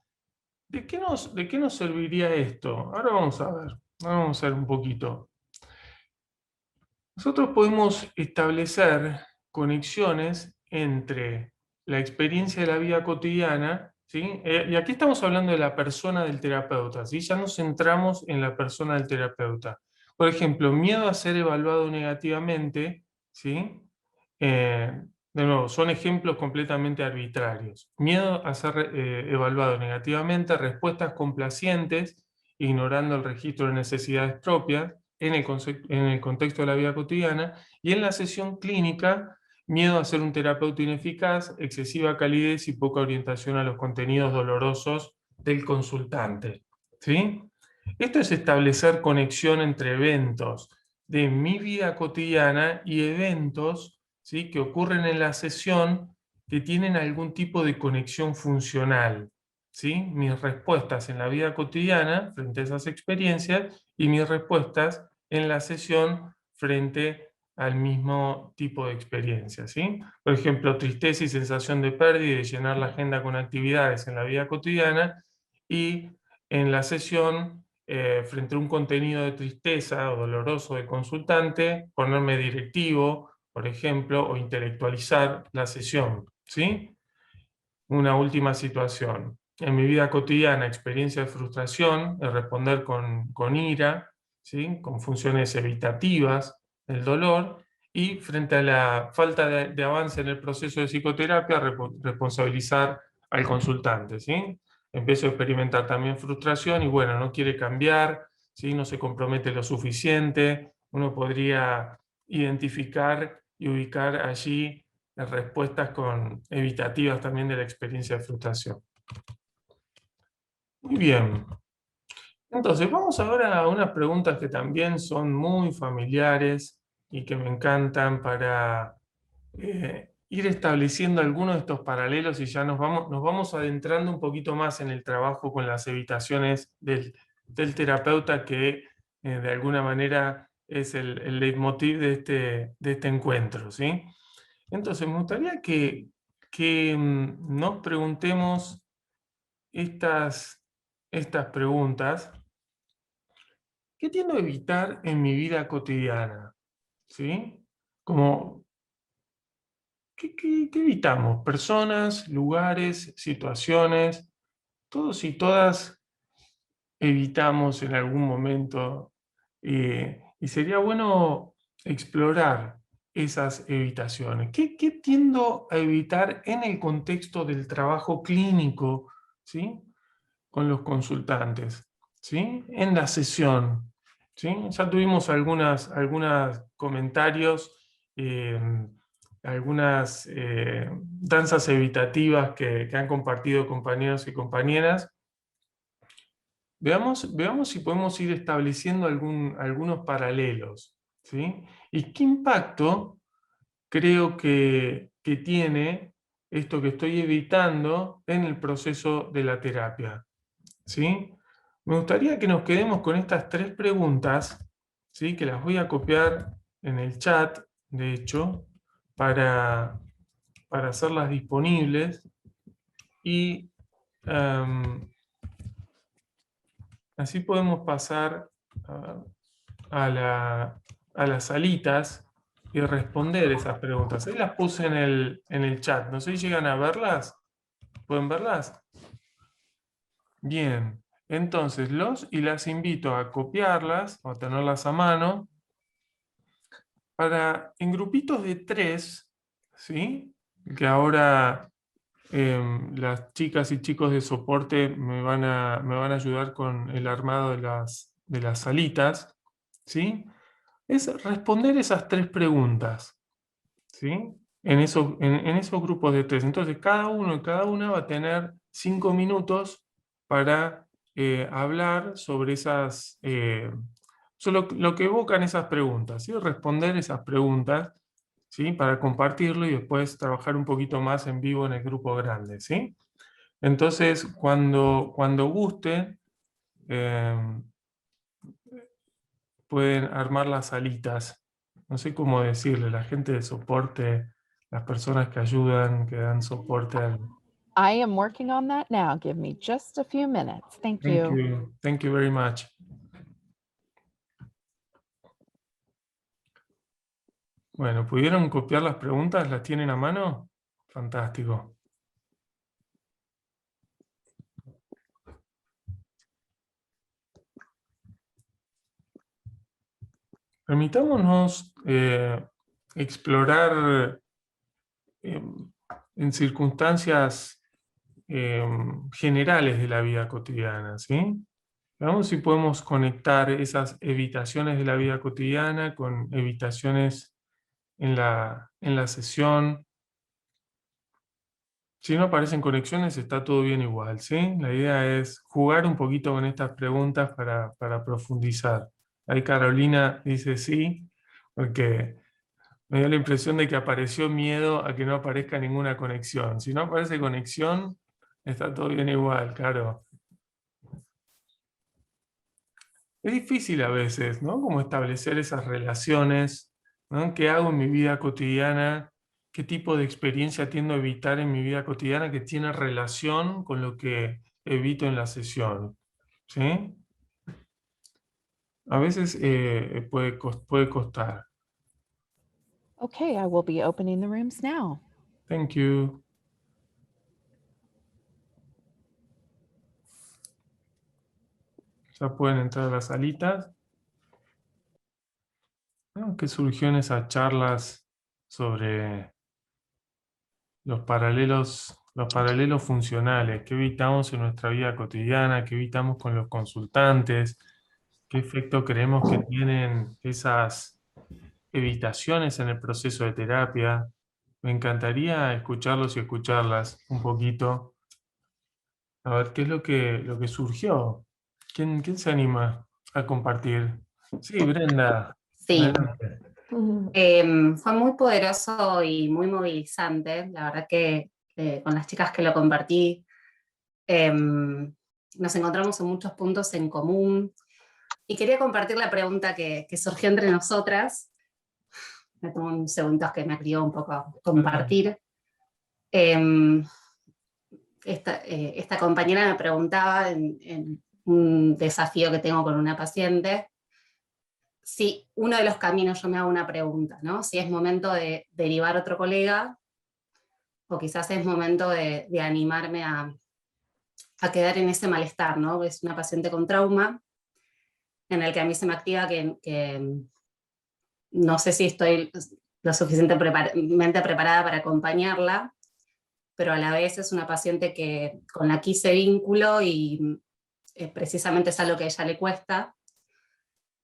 ¿De qué nos serviría esto? Ahora vamos a ver, vamos a ver un poquito. Nosotros podemos establecer conexiones entre la experiencia de la vida cotidiana, ¿sí? Y aquí estamos hablando de la persona del terapeuta, ¿sí? Ya nos centramos en la persona del terapeuta. Por ejemplo, miedo a ser evaluado negativamente, ¿sí? De nuevo, son ejemplos completamente arbitrarios. Miedo a ser evaluado negativamente, respuestas complacientes, ignorando el registro de necesidades propias, en el contexto de la vida cotidiana, y en la sesión clínica, miedo a ser un terapeuta ineficaz, excesiva calidez y poca orientación a los contenidos dolorosos del consultante, ¿sí? Esto es establecer conexión entre eventos de mi vida cotidiana y eventos, ¿sí?, que ocurren en la sesión que tienen algún tipo de conexión funcional, ¿sí? Mis respuestas en la vida cotidiana frente a esas experiencias y mis respuestas en la sesión frente al mismo tipo de experiencia, ¿sí? Por ejemplo, tristeza y sensación de pérdida y de llenar la agenda con actividades en la vida cotidiana y en la sesión, frente a un contenido de tristeza o doloroso del consultante, ponerme directivo, por ejemplo, o intelectualizar la sesión, ¿sí? Una última situación. En mi vida cotidiana, experiencia de frustración, de responder con ira, ¿sí?, con funciones evitativas del dolor, y frente a la falta de avance en el proceso de psicoterapia, responsabilizar al consultante, ¿sí? Empiezo a experimentar también frustración y bueno, no quiere cambiar, ¿sí?, no se compromete lo suficiente. Uno podría identificar y ubicar allí respuestas evitativas también de la experiencia de frustración. Muy bien. Entonces, vamos ahora a unas preguntas que también son muy familiares y que me encantan para ir estableciendo algunos de estos paralelos y ya nos vamos adentrando un poquito más en el trabajo con las evitaciones del terapeuta, que de alguna manera es el leitmotiv de este encuentro, ¿sí? Entonces, me gustaría que nos preguntemos estas preguntas ¿qué tiendo a evitar en mi vida cotidiana? ¿Sí? Como, ¿qué evitamos? Personas, lugares, situaciones, todos y todas evitamos en algún momento, y sería bueno explorar esas evitaciones. ¿Qué tiendo a evitar en el contexto del trabajo clínico, ¿sí? Con los consultantes, ¿sí? En la sesión, ¿sí? Ya tuvimos algunos comentarios, eh, algunas danzas evitativas que han compartido compañeros y compañeras. Veamos si podemos ir estableciendo algunos paralelos, ¿sí? ¿Y qué impacto creo que tiene esto que estoy evitando en el proceso de la terapia? ¿Sí? Me gustaría que nos quedemos con estas 3 preguntas, ¿sí? Que las voy a copiar en el chat, de hecho, para hacerlas disponibles. Y así podemos pasar a las salitas y responder esas preguntas. Ahí las puse en el chat. No sé si llegan a verlas. ¿Pueden verlas? Bien. Entonces, los y las invito a copiarlas o a tenerlas a mano para, en grupitos de 3, ¿sí? Que ahora las chicas y chicos de soporte me van a ayudar con el armado de las salitas, ¿sí? Es responder esas 3 preguntas, ¿sí? En esos grupos de 3. Entonces, cada uno y cada una va a tener 5 minutos para hablar sobre sobre lo que evocan esas preguntas, ¿sí? Responder esas preguntas, ¿sí? Para compartirlo y después trabajar un poquito más en vivo en el grupo grande, ¿sí? Entonces, cuando gusten, pueden armar las salitas. No sé cómo decirle, la gente de soporte, las personas que ayudan, que dan soporte al... I am working on that now. Give me just a few minutes. Thank you. Thank you very much. Bueno, ¿pudieron copiar las preguntas? ¿Las tienen a mano? Fantástico. Permitámonos explorar en circunstancias generales de la vida cotidiana, ¿sí? Veamos si podemos conectar esas evitaciones de la vida cotidiana con evitaciones en la sesión. Si no aparecen conexiones, está todo bien igual, ¿sí? La idea es jugar un poquito con estas preguntas para profundizar. Ahí Carolina dice sí, porque me dio la impresión de que apareció miedo a que no aparezca ninguna conexión. Si no aparece conexión, está todo bien igual, claro. Es difícil a veces, ¿no? Como establecer esas relaciones, ¿no? ¿Qué hago en mi vida cotidiana? ¿Qué tipo de experiencia tiendo a evitar en mi vida cotidiana que tiene relación con lo que evito en la sesión? ¿Sí? A veces puede costar. Okay, I will be opening the rooms now. Thank you. Ya pueden entrar a las salitas. ¿Qué surgió en esas charlas sobre los paralelos funcionales? ¿Qué evitamos en nuestra vida cotidiana? ¿Qué evitamos con los consultantes? ¿Qué efecto creemos que tienen esas evitaciones en el proceso de terapia? Me encantaría escucharlos y escucharlas un poquito. A ver, ¿qué es lo que surgió? ¿Quién se anima a compartir? Sí, Brenda. Sí, Adelante. fue muy poderoso y muy movilizante. La verdad que con las chicas que lo compartí nos encontramos en muchos puntos en común. Y quería compartir la pregunta que surgió entre nosotras. Me tomo unos segundos que me atrevo un poco a compartir. Esta compañera me preguntaba en un desafío que tengo con una paciente, si uno de los caminos yo me hago una pregunta, ¿no? Si es momento de derivar a otro colega, o quizás es momento de animarme a quedar en ese malestar, ¿no? Es una paciente con trauma, en el que a mí se me activa que no sé si estoy lo suficientemente preparada para acompañarla, pero a la vez es una paciente con la que hice vínculo y precisamente es algo que a ella le cuesta.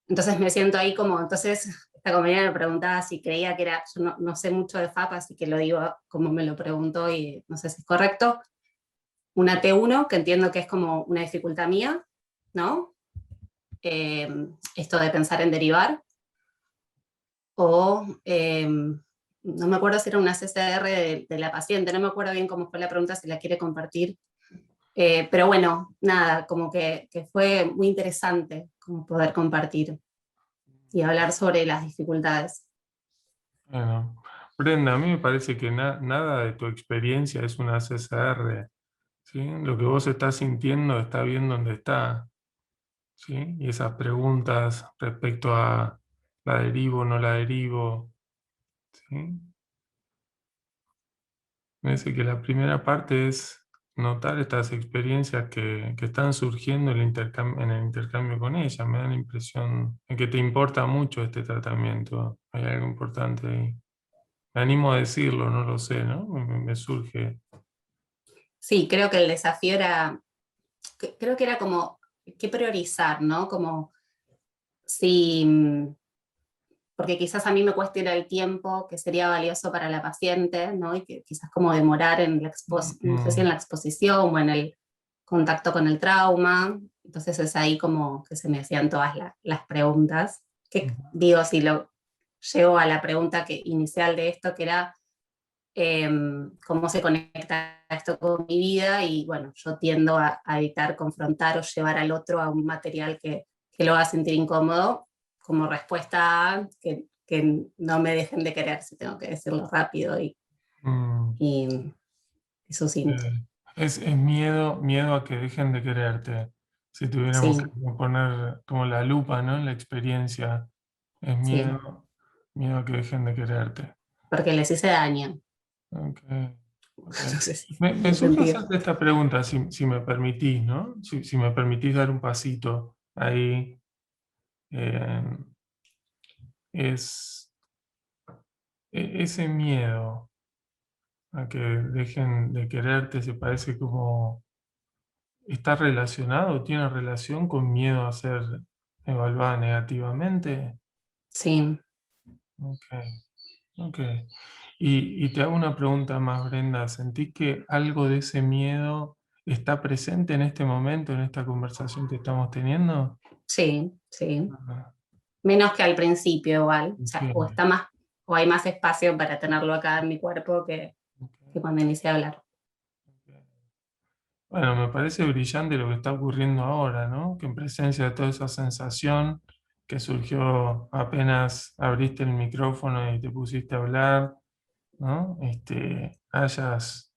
Entonces me siento ahí como, entonces esta compañera me preguntaba si creía que era, yo no sé mucho de FAP, así que lo digo como me lo preguntó y no sé si es correcto, una T1, que entiendo que es como una dificultad mía, ¿no? Esto de pensar en derivar, o no me acuerdo si era una CCR de la paciente, no me acuerdo bien cómo fue la pregunta, si la quiere compartir, pero bueno, nada, como que fue muy interesante como poder compartir y hablar sobre las dificultades. Bueno, Brenda, a mí me parece que nada de tu experiencia es una CSR, ¿sí? Lo que vos estás sintiendo está bien donde está, ¿sí? Y esas preguntas respecto a la derivo, no la derivo, ¿sí? Me parece que la primera parte es notar estas experiencias que están surgiendo en el intercambio con ella. Me da la impresión de que te importa mucho este tratamiento. Hay algo importante ahí. Me animo a decirlo, no lo sé, ¿no? Me surge. Sí, creo que el desafío era, creo que era como, ¿qué priorizar, no? Como si, porque quizás a mí me cuesta ir el tiempo que sería valioso para la paciente, ¿no? Y que quizás como demorar en la no sé si en la exposición o en el contacto con el trauma. Entonces es ahí como que se me hacían todas las preguntas. Que digo, si lo llevo a la pregunta inicial de esto, que era cómo se conecta esto con mi vida, y bueno, yo tiendo a evitar confrontar o llevar al otro a un material que lo haga sentir incómodo, como respuesta a que no me dejen de querer, si tengo que decirlo rápido Mm, y sucinto. es miedo a que dejen de quererte. Si tuviéramos que Sí, poner como la lupa, ¿no? En la experiencia, es sí, miedo a que dejen de quererte. porque les hice daño. Ok, ok. No sé si Me tiene surge sentido. hacerte esta pregunta, si me permitís, ¿no? Si me permitís dar un pasito ahí. eh, es ese miedo a que dejen de quererte, se parece como está relacionado, tiene relación con miedo a ser evaluada negativamente. Sí, Ok, ok. Y te hago una pregunta más, Brenda. ¿Sentís que algo de ese miedo está presente en este momento, en esta conversación que estamos teniendo? sí, sí. Ajá, Menos que al principio igual. O sea, o entiendo. está más, o hay más espacio para tenerlo acá en mi cuerpo que Ok, cuando inicié a hablar. ok. Bueno, me parece brillante lo que está ocurriendo ahora, ¿no? Que en presencia de toda esa sensación que surgió apenas abriste el micrófono y te pusiste a hablar, ¿no? Hayas,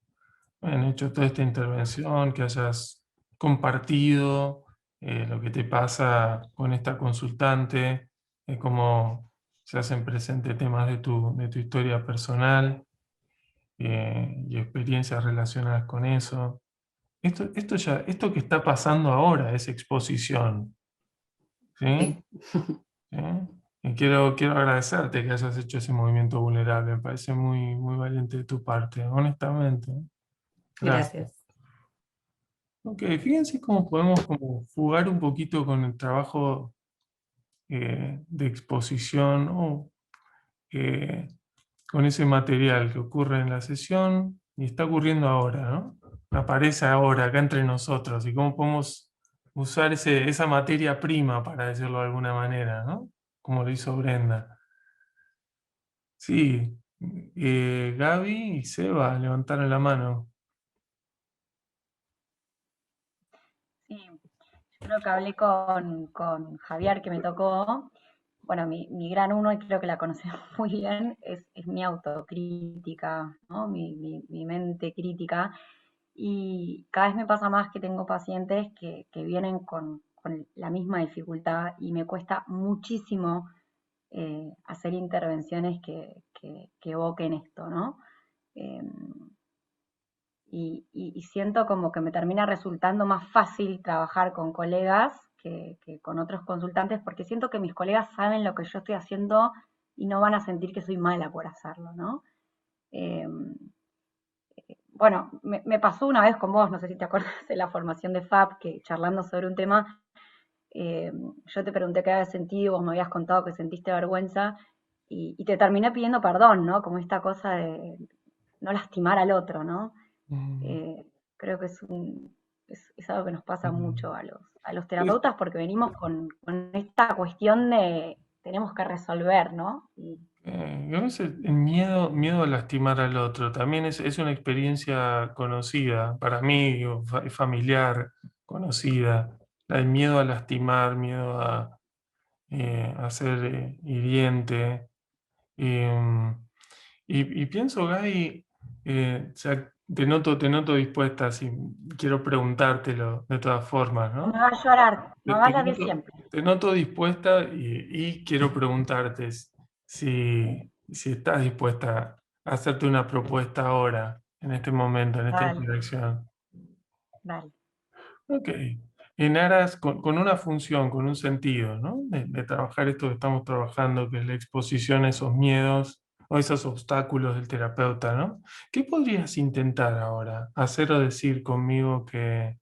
bueno, hecho toda esta intervención, que hayas compartido lo que te pasa con esta consultante, cómo se hacen presentes temas de tu historia personal y experiencias relacionadas con eso. Esto que está pasando ahora es exposición, ¿sí? Sí, ¿Sí? Y quiero agradecerte que hayas hecho ese movimiento vulnerable, me parece muy valiente de tu parte, honestamente. Gracias. gracias. Ok, fíjense cómo podemos como jugar un poquito con el trabajo de exposición o eh, con ese material que ocurre en la sesión y está ocurriendo ahora, ¿no? Aparece ahora, acá entre nosotros, y cómo podemos usar esa materia prima, para decirlo de alguna manera, ¿no? Como lo hizo Brenda. Sí, Gaby y Seba levantaron la mano. Sí, yo creo que hablé con Javier, que me tocó. Bueno, mi gran uno, y creo que la conocemos muy bien, es mi autocrítica, ¿no? Mi mente crítica. Y cada vez me pasa más que tengo pacientes que vienen con la misma dificultad y me cuesta muchísimo hacer intervenciones que evoquen esto, ¿no? Y siento como que me termina resultando más fácil trabajar con colegas que con otros consultantes, porque siento que mis colegas saben lo que yo estoy haciendo y no van a sentir que soy mala por hacerlo, ¿no? Bueno, me pasó una vez con vos, no sé si te acuerdas de la formación de FAP, que charlando sobre un tema, yo te pregunté qué habías sentido, vos me habías contado que sentiste vergüenza, y te terminé pidiendo perdón, ¿no? Como esta cosa de no lastimar al otro, ¿no? Creo que es algo que nos pasa mucho a los terapeutas porque venimos con esta cuestión de tenemos que resolver, ¿no? Yo a veces el miedo a lastimar al otro también es una experiencia conocida, para mí, o familiar, conocida. El miedo a lastimar, miedo a ser hiriente. Y pienso, Gaby, o sea, te noto dispuesta, si quiero preguntártelo de todas formas, No me ¿no? va a llorar, Te, no te vaya de noto, siempre. te noto dispuesta y quiero preguntarte si estás dispuesta a hacerte una propuesta ahora, en este momento, en esta Dale, interacción. dale. Ok. En aras, con una función, con un sentido, ¿no? De trabajar esto que estamos trabajando, que es la exposición a esos miedos o esos obstáculos del terapeuta, ¿no? ¿Qué podrías intentar ahora? Hacer o decir conmigo que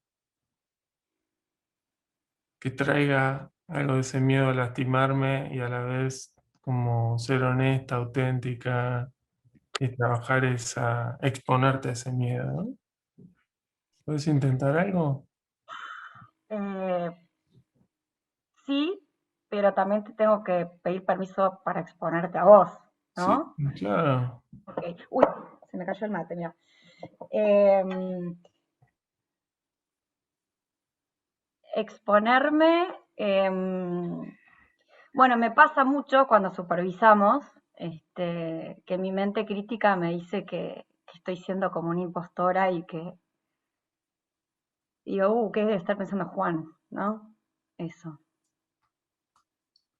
traiga algo de ese miedo a lastimarme y a la vez como ser honesta, auténtica y trabajar exponerte a ese miedo, ¿no? ¿Puedes intentar algo? Eh, sí, pero también te tengo que pedir permiso para exponerte a vos, Sí, ¿no? claro. Ok. Uy, se me cayó el mate, mira. Em, exponerme, bueno, me pasa mucho cuando supervisamos, que mi mente crítica me dice que estoy siendo como una impostora y que digo, ¿qué debe estar pensando Juan? ¿No? Eso.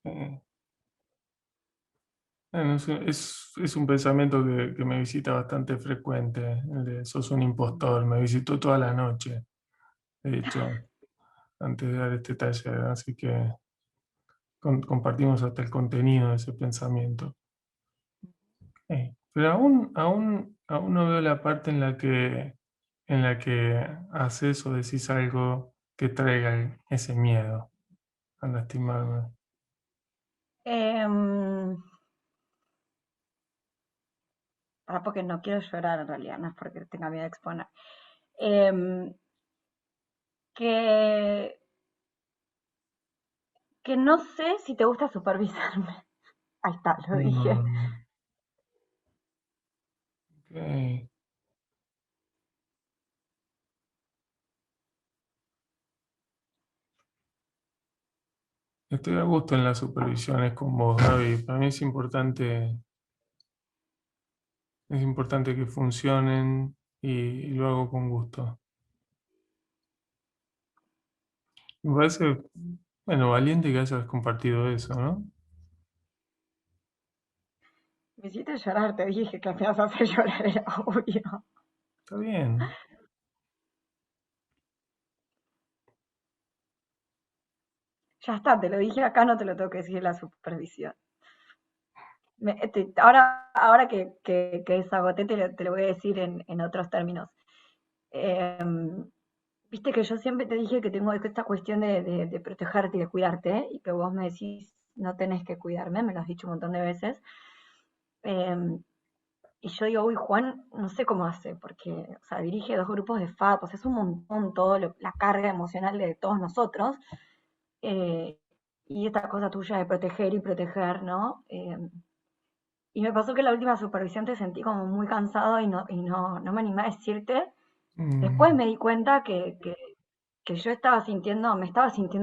Eh, Bueno, es un pensamiento que me visita bastante frecuente, el de sos un impostor, me visitó toda la noche, de hecho, antes de dar este taller, así que compartimos hasta el contenido de ese pensamiento. Pero aún no veo la parte en la que haces o decís algo que traiga ese miedo a lastimarme. Em, porque no quiero llorar en realidad, no es porque tenga miedo de exponer. Em, que, que no sé si te gusta supervisarme. Ahí está, lo dije. Mm, ok. Estoy a gusto en las supervisiones con vos, Gaby. Para mí es importante que funcionen y lo hago con gusto. Me parece, bueno, valiente que hayas compartido eso, ¿no? Me hiciste llorar, te dije que me ibas a hacer llorar, era obvio. Está bien. Ya está, te lo dije acá, no te lo tengo que decir en la supervisión. Ahora que desagoté, te lo voy a decir en otros términos. Viste que yo siempre te dije que tengo esta cuestión de protegerte y de cuidarte, ¿eh? Y que vos me decís, no tenés que cuidarme, me lo has dicho un montón de veces. Y yo digo, uy, Juan, no sé cómo hace, porque, o sea, dirige 2 grupos de FAP, o sea, es un montón todo la carga emocional de todos nosotros. eh, y esta cosa tuya de proteger y proteger, ¿no? Y me pasó que la última supervisión te sentí como muy cansado y no me animé a decirte. Después Mm, me di cuenta que yo me estaba sintiendo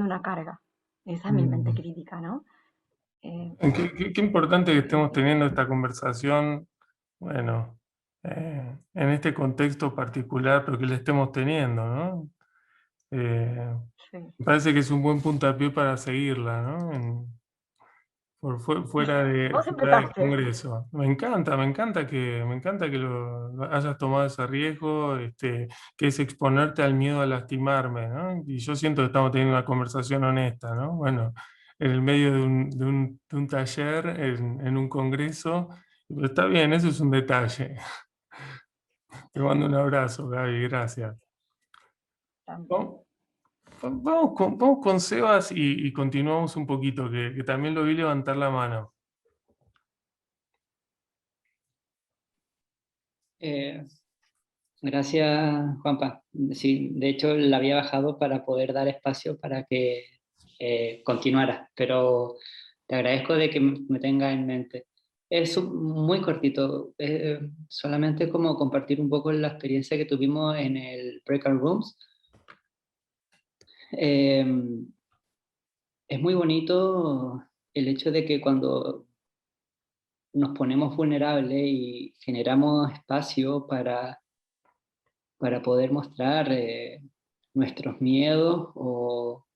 una carga. Esa es mi mente mm. crítica, ¿no? Qué importante que estemos teniendo esta conversación, bueno, en este contexto particular, pero que la estemos teniendo, ¿no? Eh, Sí. Me parece que es un buen puntapié para seguirla, ¿no? fuera Vos del empezaste. Congreso. Me encanta que lo hayas tomado ese riesgo, que es exponerte al miedo a lastimarme, ¿no? Y yo siento que estamos teniendo una conversación honesta, ¿no? Bueno, en el medio de un taller, en un congreso, pero está bien, eso es un detalle. Te mando un abrazo, Gaby, gracias. Vamos, vamos con Sebas y continuamos un poquito, que también lo vi levantar la mano. Eh, Gracias, Juanpa. Sí, de hecho, la había bajado para poder dar espacio para que continuara, pero te agradezco de que me tenga en mente. Es muy cortito, solamente como compartir un poco la experiencia que tuvimos en el Breakout Rooms. Eh, es muy bonito el hecho de que cuando nos ponemos vulnerables y generamos espacio para poder mostrar nuestros miedos o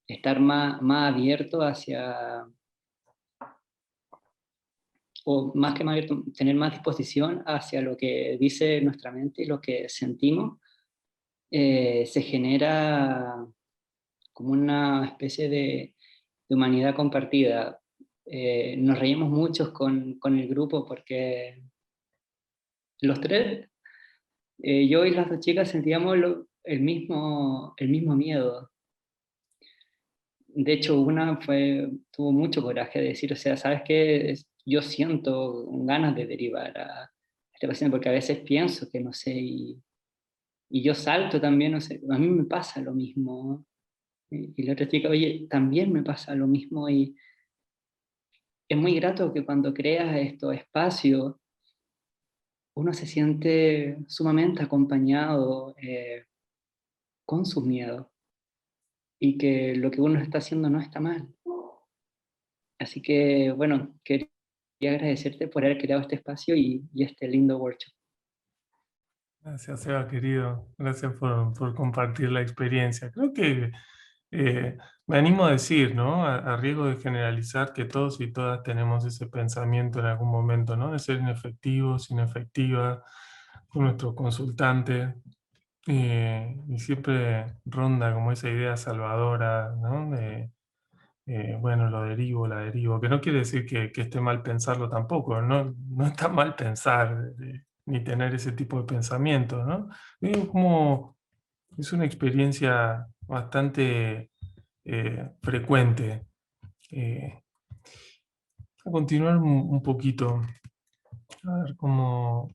estar más abierto hacia, o más que más abierto, tener más disposición hacia lo que dice nuestra mente y lo que sentimos, se genera como una especie de humanidad compartida. Nos reímos mucho con el grupo porque los tres, yo y las dos chicas sentíamos el mismo miedo. De hecho, tuvo mucho coraje de decir, o sea, ¿sabes qué? Yo siento ganas de derivar a este paciente porque a veces pienso que no sé y yo salto también, no sé, a mí me pasa lo mismo. Y la otra chica, oye, también me pasa lo mismo y es muy grato que cuando creas estos espacios uno se siente sumamente acompañado con sus miedos y que lo que uno está haciendo no está mal. Así que, bueno, quería agradecerte por haber creado este espacio y este lindo workshop. Gracias, Seba, querido. Gracias por compartir la experiencia. Creo que me animo a decir, ¿no? A riesgo de generalizar, que todos y todas tenemos ese pensamiento en algún momento, ¿no? De ser inefectivos, inefectivas con nuestro consultante. Y siempre ronda como esa idea salvadora, ¿no? Bueno, lo derivo, la derivo, que no quiere decir que esté mal pensarlo tampoco, no, no está mal pensar ni tener ese tipo de pensamiento, ¿no? Digo, como es una experiencia bastante frecuente. Eh, a continuar un poquito, a ver cómo...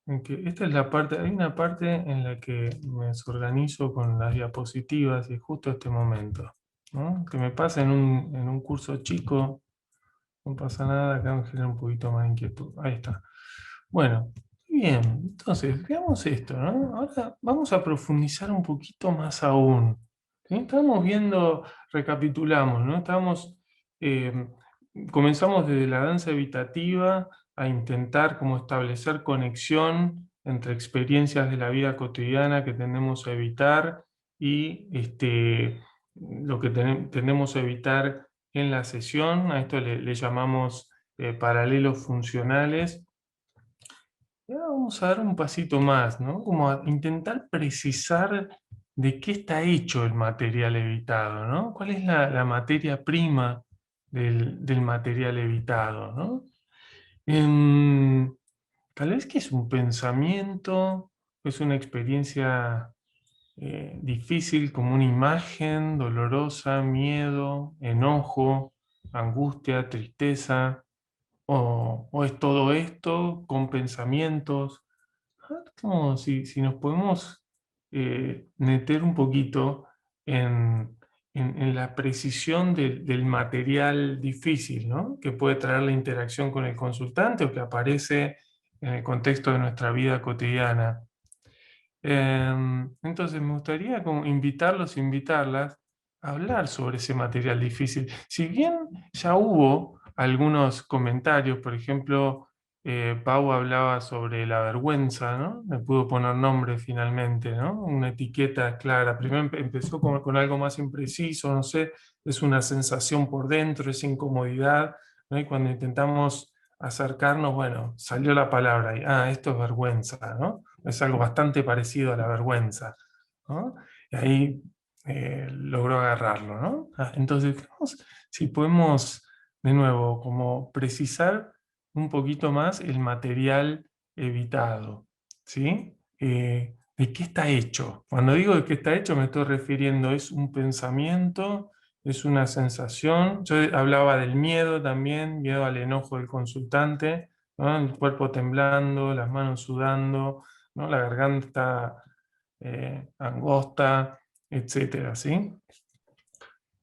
esta es la parte, hay una parte en la que me desorganizo con las diapositivas y es justo este momento, ¿no? Que me pasa en un curso chico, no pasa nada, acá me genera un poquito más de inquietud. Ahí está. Bueno, bien, entonces, veamos esto, ¿no? Ahora vamos a profundizar un poquito más aún. ¿Sí? Estamos viendo, recapitulamos, ¿no? Eh, comenzamos desde la danza evitativa a intentar como establecer conexión entre experiencias de la vida cotidiana que tendemos a evitar y lo que tendemos a evitar en la sesión. A esto le llamamos paralelos funcionales. Y ahora vamos a dar un pasito más, ¿no? Como a intentar precisar de qué está hecho el material evitado, ¿no? ¿Cuál es la materia prima del material evitado, ¿no? Tal vez que es un pensamiento, es una experiencia difícil como una imagen, dolorosa, miedo, enojo, angustia, tristeza, o es todo esto con pensamientos. A ver, como si nos podemos meter un poquito en la precisión del material difícil, ¿no? Que puede traer la interacción con el consultante o que aparece en el contexto de nuestra vida cotidiana. Entonces me gustaría como invitarlos, invitarlas a hablar sobre ese material difícil. Si bien ya hubo algunos comentarios, por ejemplo, Pau hablaba sobre la vergüenza, ¿no? Le pudo poner nombre finalmente, ¿no? Una etiqueta clara. Primero empezó con algo más impreciso, no sé, es una sensación por dentro, es incomodidad, ¿no? Y cuando intentamos acercarnos, bueno, salió la palabra y, esto es vergüenza, ¿no? Es algo bastante parecido a la vergüenza, ¿no? Y ahí logró agarrarlo, ¿no? Entonces, si podemos, de nuevo, como precisar un poquito más el material evitado, ¿sí? ¿De qué está hecho? Cuando digo de qué está hecho me estoy refiriendo, ¿es un pensamiento? ¿Es una sensación? Yo hablaba del miedo también, miedo al enojo del consultante, ¿no? El cuerpo temblando, las manos sudando, ¿no? La garganta angosta, etcétera, ¿sí?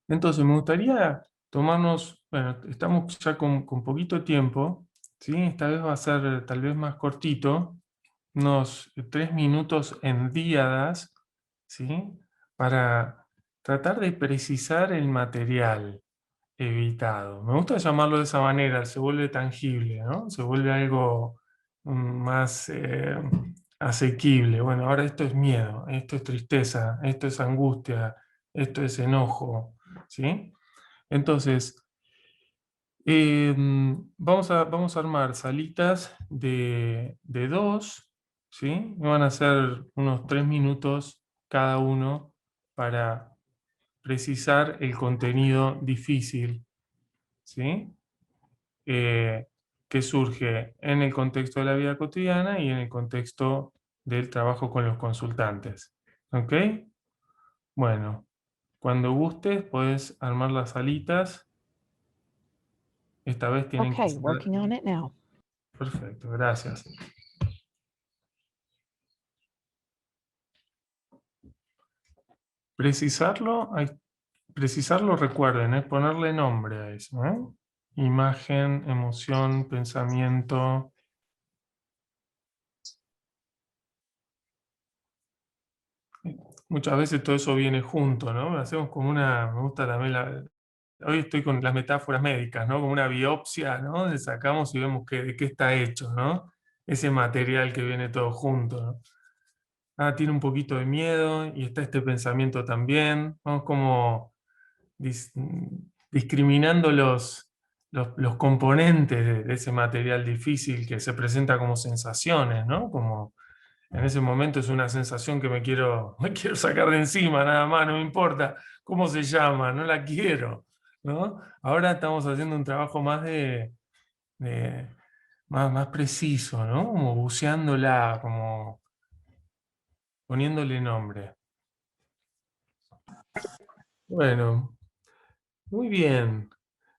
Entonces me gustaría tomarnos, bueno, estamos ya con poquito tiempo, ¿sí? Esta vez va a ser tal vez más cortito, unos 3 minutos en díadas, ¿sí? Para tratar de precisar el material evitado. Me gusta llamarlo de esa manera, se vuelve tangible, ¿no? Se vuelve algo más asequible. Bueno, ahora esto es miedo, esto es tristeza, esto es angustia, esto es enojo, ¿sí? Entonces, vamos a armar salitas de 2, ¿sí? Van a ser unos 3 minutos cada uno para precisar el contenido difícil, ¿sí? Que surge en el contexto de la vida cotidiana y en el contexto del trabajo con los consultantes. ¿Ok? Bueno, cuando gustes puedes armar las salitas. Esta vez tienen que Okay, ser... working on it now. Perfecto, gracias. Precisarlo recuerden, es ponerle nombre a eso, ¿eh? Imagen, emoción, pensamiento. Muchas veces todo eso viene junto, ¿no? Hacemos como una, me gusta también hoy estoy con las metáforas médicas, ¿no? Como una biopsia, ¿no? Le sacamos y vemos de qué está hecho, ¿no? Ese material que viene todo junto, ¿no? Tiene un poquito de miedo y está este pensamiento también. Vamos como discriminando los componentes de ese material difícil que se presenta como sensaciones, ¿no? Como en ese momento es una sensación que me quiero sacar de encima, nada más, no me importa cómo se llama, no la quiero, ¿no? Ahora estamos haciendo un trabajo más preciso, ¿no? Como buceándola, como poniéndole nombre. Bueno, muy bien.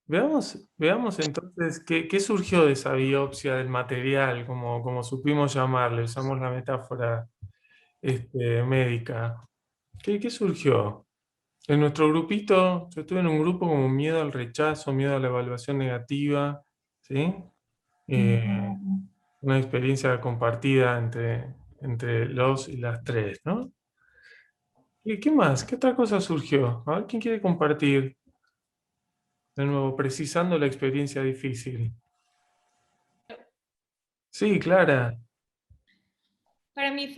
Veamos entonces qué surgió de esa biopsia del material, como supimos llamarle, usamos la metáfora médica. ¿Qué surgió? En nuestro grupito, yo estuve en un grupo como miedo al rechazo, miedo a la evaluación negativa, ¿sí? Una experiencia compartida entre los y las tres, ¿no? ¿Qué más? ¿Qué otra cosa surgió? A ver, ¿quién quiere compartir? De nuevo, precisando la experiencia difícil. Sí, Clara. Para mí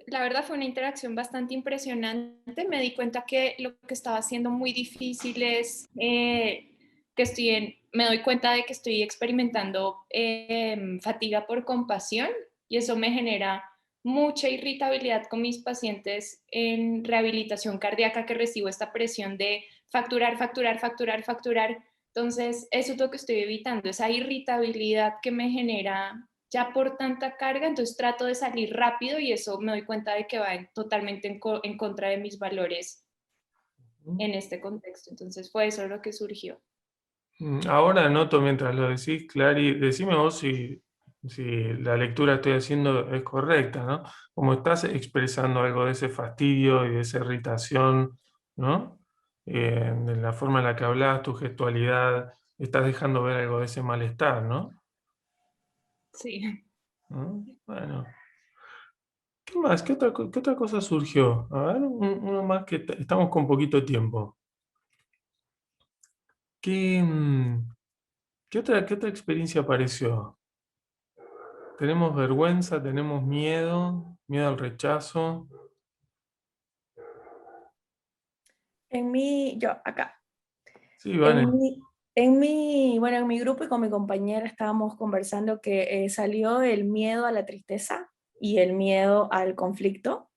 la verdad fue una interacción bastante impresionante. Me di cuenta que lo que estaba haciendo muy difícil es me doy cuenta de que estoy experimentando fatiga por compasión y eso me genera mucha irritabilidad con mis pacientes en rehabilitación cardíaca que recibo esta presión de facturar, facturar, facturar, facturar. Entonces, eso es lo que estoy evitando, esa irritabilidad que me genera ya por tanta carga, entonces trato de salir rápido y eso me doy cuenta de que va totalmente en contra de mis valores en este contexto. Entonces fue eso lo que surgió. Ahora noto mientras lo decís, Clary, decime vos si la lectura que estoy haciendo es correcta, ¿no? Como estás expresando algo de ese fastidio y de esa irritación, ¿no? De la forma en la que hablas, tu gestualidad, estás dejando ver algo de ese malestar, ¿no? Sí. ¿No? Bueno. ¿Qué más? ¿Qué otra cosa surgió? A ver, uno más que estamos con poquito tiempo. ¿Qué otra experiencia apareció? tenemos vergüenza, tenemos miedo, miedo al rechazo. Yo acá. Sí, Vane. Bueno, en mi grupo y con mi compañera estábamos conversando que salió el miedo a la tristeza y el miedo al conflicto.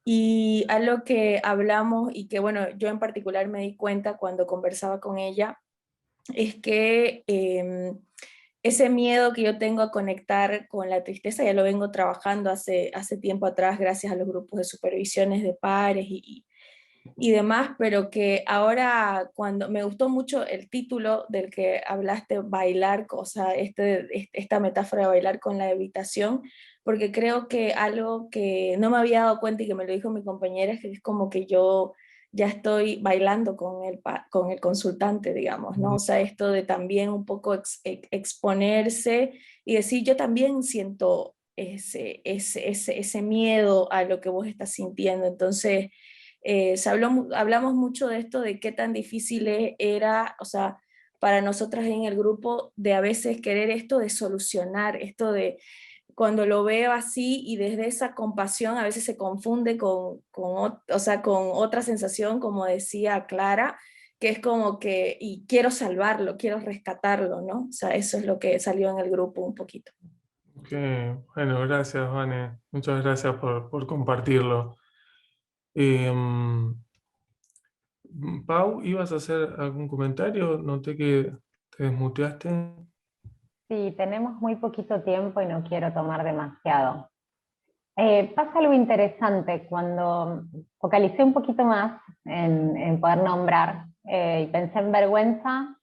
Y algo que hablamos y que, bueno, yo en particular me di cuenta cuando conversaba con ella, es que ese miedo que yo tengo a conectar con la tristeza ya lo vengo trabajando hace tiempo atrás gracias a los grupos de supervisiones de pares y demás, pero que ahora cuando me gustó mucho el título del que hablaste, bailar, esta metáfora de bailar con la evitación, porque creo que algo que no me había dado cuenta y que me lo dijo mi compañera es que es como que yo ya estoy bailando con el consultante, digamos, ¿no? O sea, esto de también un poco exponerse y decir, yo también siento ese miedo a lo que vos estás sintiendo, entonces hablamos mucho de esto, de qué tan difícil era, o sea, para nosotras en el grupo, de a veces querer esto de solucionar, esto de cuando lo veo así y desde esa compasión a veces se confunde o sea, con otra sensación, como decía Clara, que es como que, y quiero salvarlo, quiero rescatarlo, ¿no? O sea, eso es lo que salió en el grupo un poquito. Bueno, gracias, Vane. Muchas gracias por compartirlo. Pau, ¿ibas a hacer algún comentario? Noté que te desmuteaste. Sí, tenemos muy poquito tiempo y no quiero tomar demasiado. Pasa algo interesante cuando focalicé un poquito más en poder nombrar y pensé en vergüenza.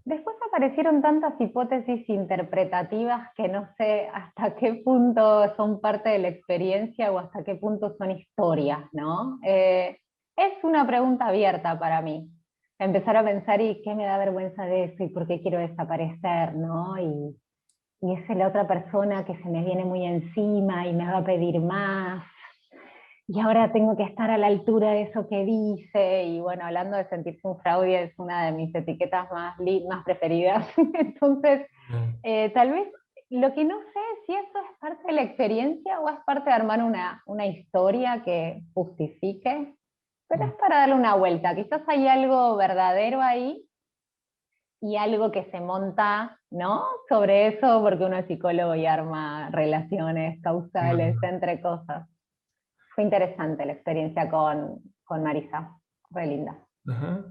Después aparecieron tantas hipótesis interpretativas que no sé hasta qué punto son parte de la experiencia o hasta qué punto son historias, ¿no? Es una pregunta abierta para mí. Empezar a pensar, ¿y qué me da vergüenza de eso? ¿Y por qué quiero desaparecer? ¿No? Y es la otra persona que se me viene muy encima y me va a pedir más. Y ahora tengo que estar a la altura de eso que dice, y bueno, hablando de sentirse un fraude es una de mis etiquetas más preferidas. Entonces, tal vez lo que no sé es si eso es parte de la experiencia o es parte de armar una historia que justifique, pero es para darle una vuelta. Quizás hay algo verdadero ahí y algo que se monta, ¿no? Sobre eso, porque uno es psicólogo y arma relaciones causales entre cosas. Fue interesante la experiencia con Marisa, re linda. Ajá.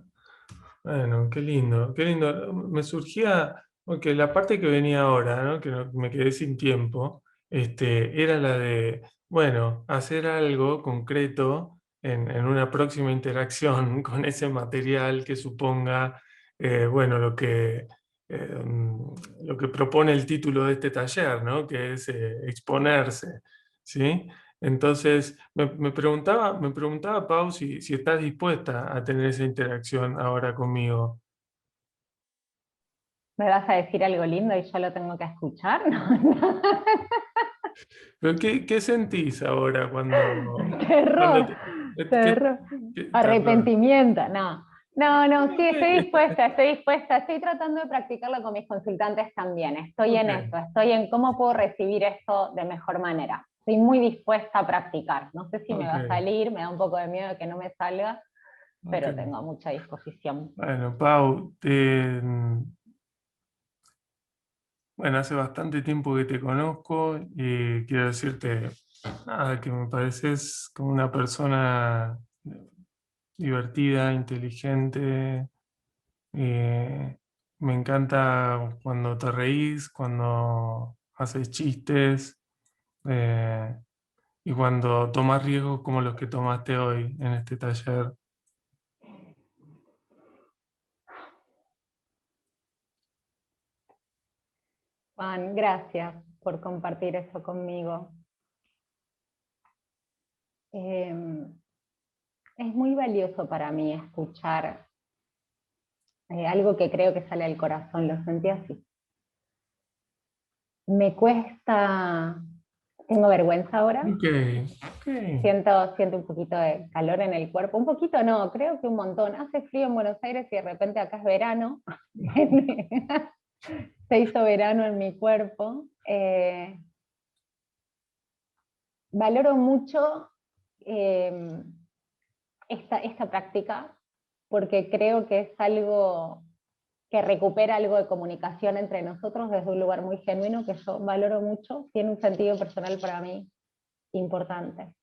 Bueno, qué lindo, qué lindo. Me surgía, porque la parte que venía ahora, ¿no? Que me quedé sin tiempo, era la de, bueno, hacer algo concreto en una próxima interacción con ese material que suponga, bueno, lo que propone el título de este taller, ¿no? Que es exponerse, ¿sí? Entonces, me preguntaba Pau si estás dispuesta a tener esa interacción ahora conmigo. ¿Me vas a decir algo lindo y yo lo tengo que escuchar? No. Pero ¿qué sentís ahora Terror, ¿qué- terror, terror? arrepentimiento, no. No, sí, estoy Ok, dispuesta, estoy tratando de practicarlo con mis consultantes también, estoy en ok, eso, estoy en cómo puedo recibir esto de mejor manera. Estoy muy dispuesta a practicar, no sé si me va a ok, salir, me da un poco de miedo de que no me salga, ok. pero tengo mucha disposición. Bueno, Pau, bueno, hace bastante tiempo que te conozco y quiero decirte nada, que me pareces como una persona divertida, inteligente. Me encanta cuando te reís, cuando haces chistes eh, y cuando tomas riesgos como los que tomaste hoy en este taller. Juan, gracias por compartir eso conmigo. Es muy valioso para mí escuchar algo que creo que sale del corazón, lo sentí así. Me cuesta, tengo vergüenza ahora, Ok, ok. siento un poquito de calor en el cuerpo, un poquito no, creo que un montón. Hace frío en Buenos Aires y de repente acá es verano. se hizo verano en mi cuerpo. Valoro mucho esta práctica, porque creo que es algo que recupera algo de comunicación entre nosotros desde un lugar muy genuino, que yo valoro mucho, tiene un sentido personal para mí importante.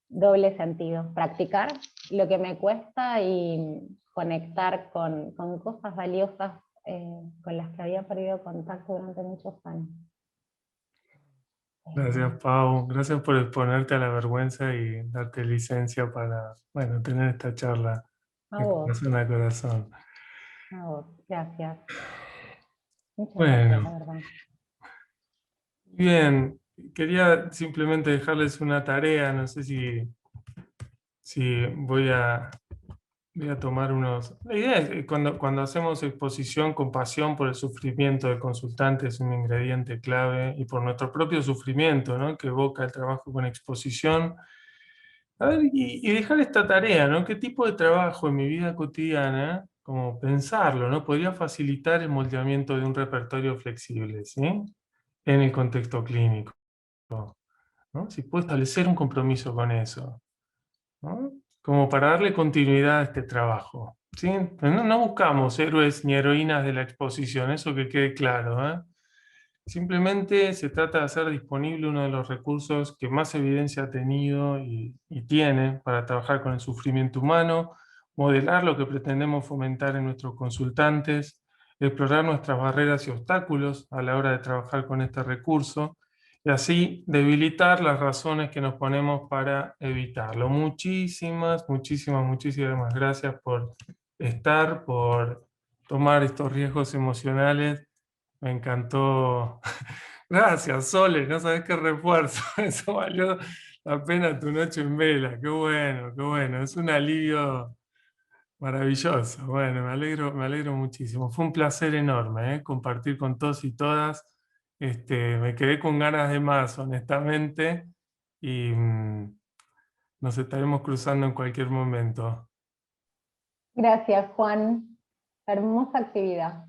Doble sentido, practicar lo que me cuesta y conectar con cosas valiosas con las que había perdido contacto durante muchos años. Gracias, Pau. Gracias por exponerte a la vergüenza y darte licencia para, bueno, tener esta charla A de vos, corazón a corazón. a vos, gracias. Muchas gracias, la Bueno, verdad. bien. Quería simplemente dejarles una tarea, no sé si voy a tomar unos... La idea es que cuando hacemos exposición con pasión por el sufrimiento del consultante es un ingrediente clave y por nuestro propio sufrimiento, ¿no?, que evoca el trabajo con exposición. A ver, y dejar esta tarea, ¿no? ¿Qué tipo de trabajo en mi vida cotidiana, como pensarlo, ¿no?, podría facilitar el moldeamiento de un repertorio flexible, ¿sí?, en el contexto clínico, ¿no? Si puedo establecer un compromiso con eso, ¿no?, como para darle continuidad a este trabajo, ¿sí? Pero no buscamos héroes ni heroínas de la exposición, eso que quede claro, ¿eh? Simplemente se trata de hacer disponible uno de los recursos que más evidencia ha tenido y tiene para trabajar con el sufrimiento humano, modelar lo que pretendemos fomentar en nuestros consultantes, explorar nuestras barreras y obstáculos a la hora de trabajar con este recurso, y así debilitar las razones que nos ponemos para evitarlo. Muchísimas gracias por estar, por tomar estos riesgos emocionales. Me encantó. Gracias, Sole, no sabes qué refuerzo. Eso valió la pena tu noche en vela. Qué bueno, qué bueno. Es un alivio maravilloso. Bueno, me alegro muchísimo. Fue un placer enorme, compartir con todos y todas. Me quedé con ganas de más, honestamente, y nos estaremos cruzando en cualquier momento. Gracias, Juan. Hermosa actividad.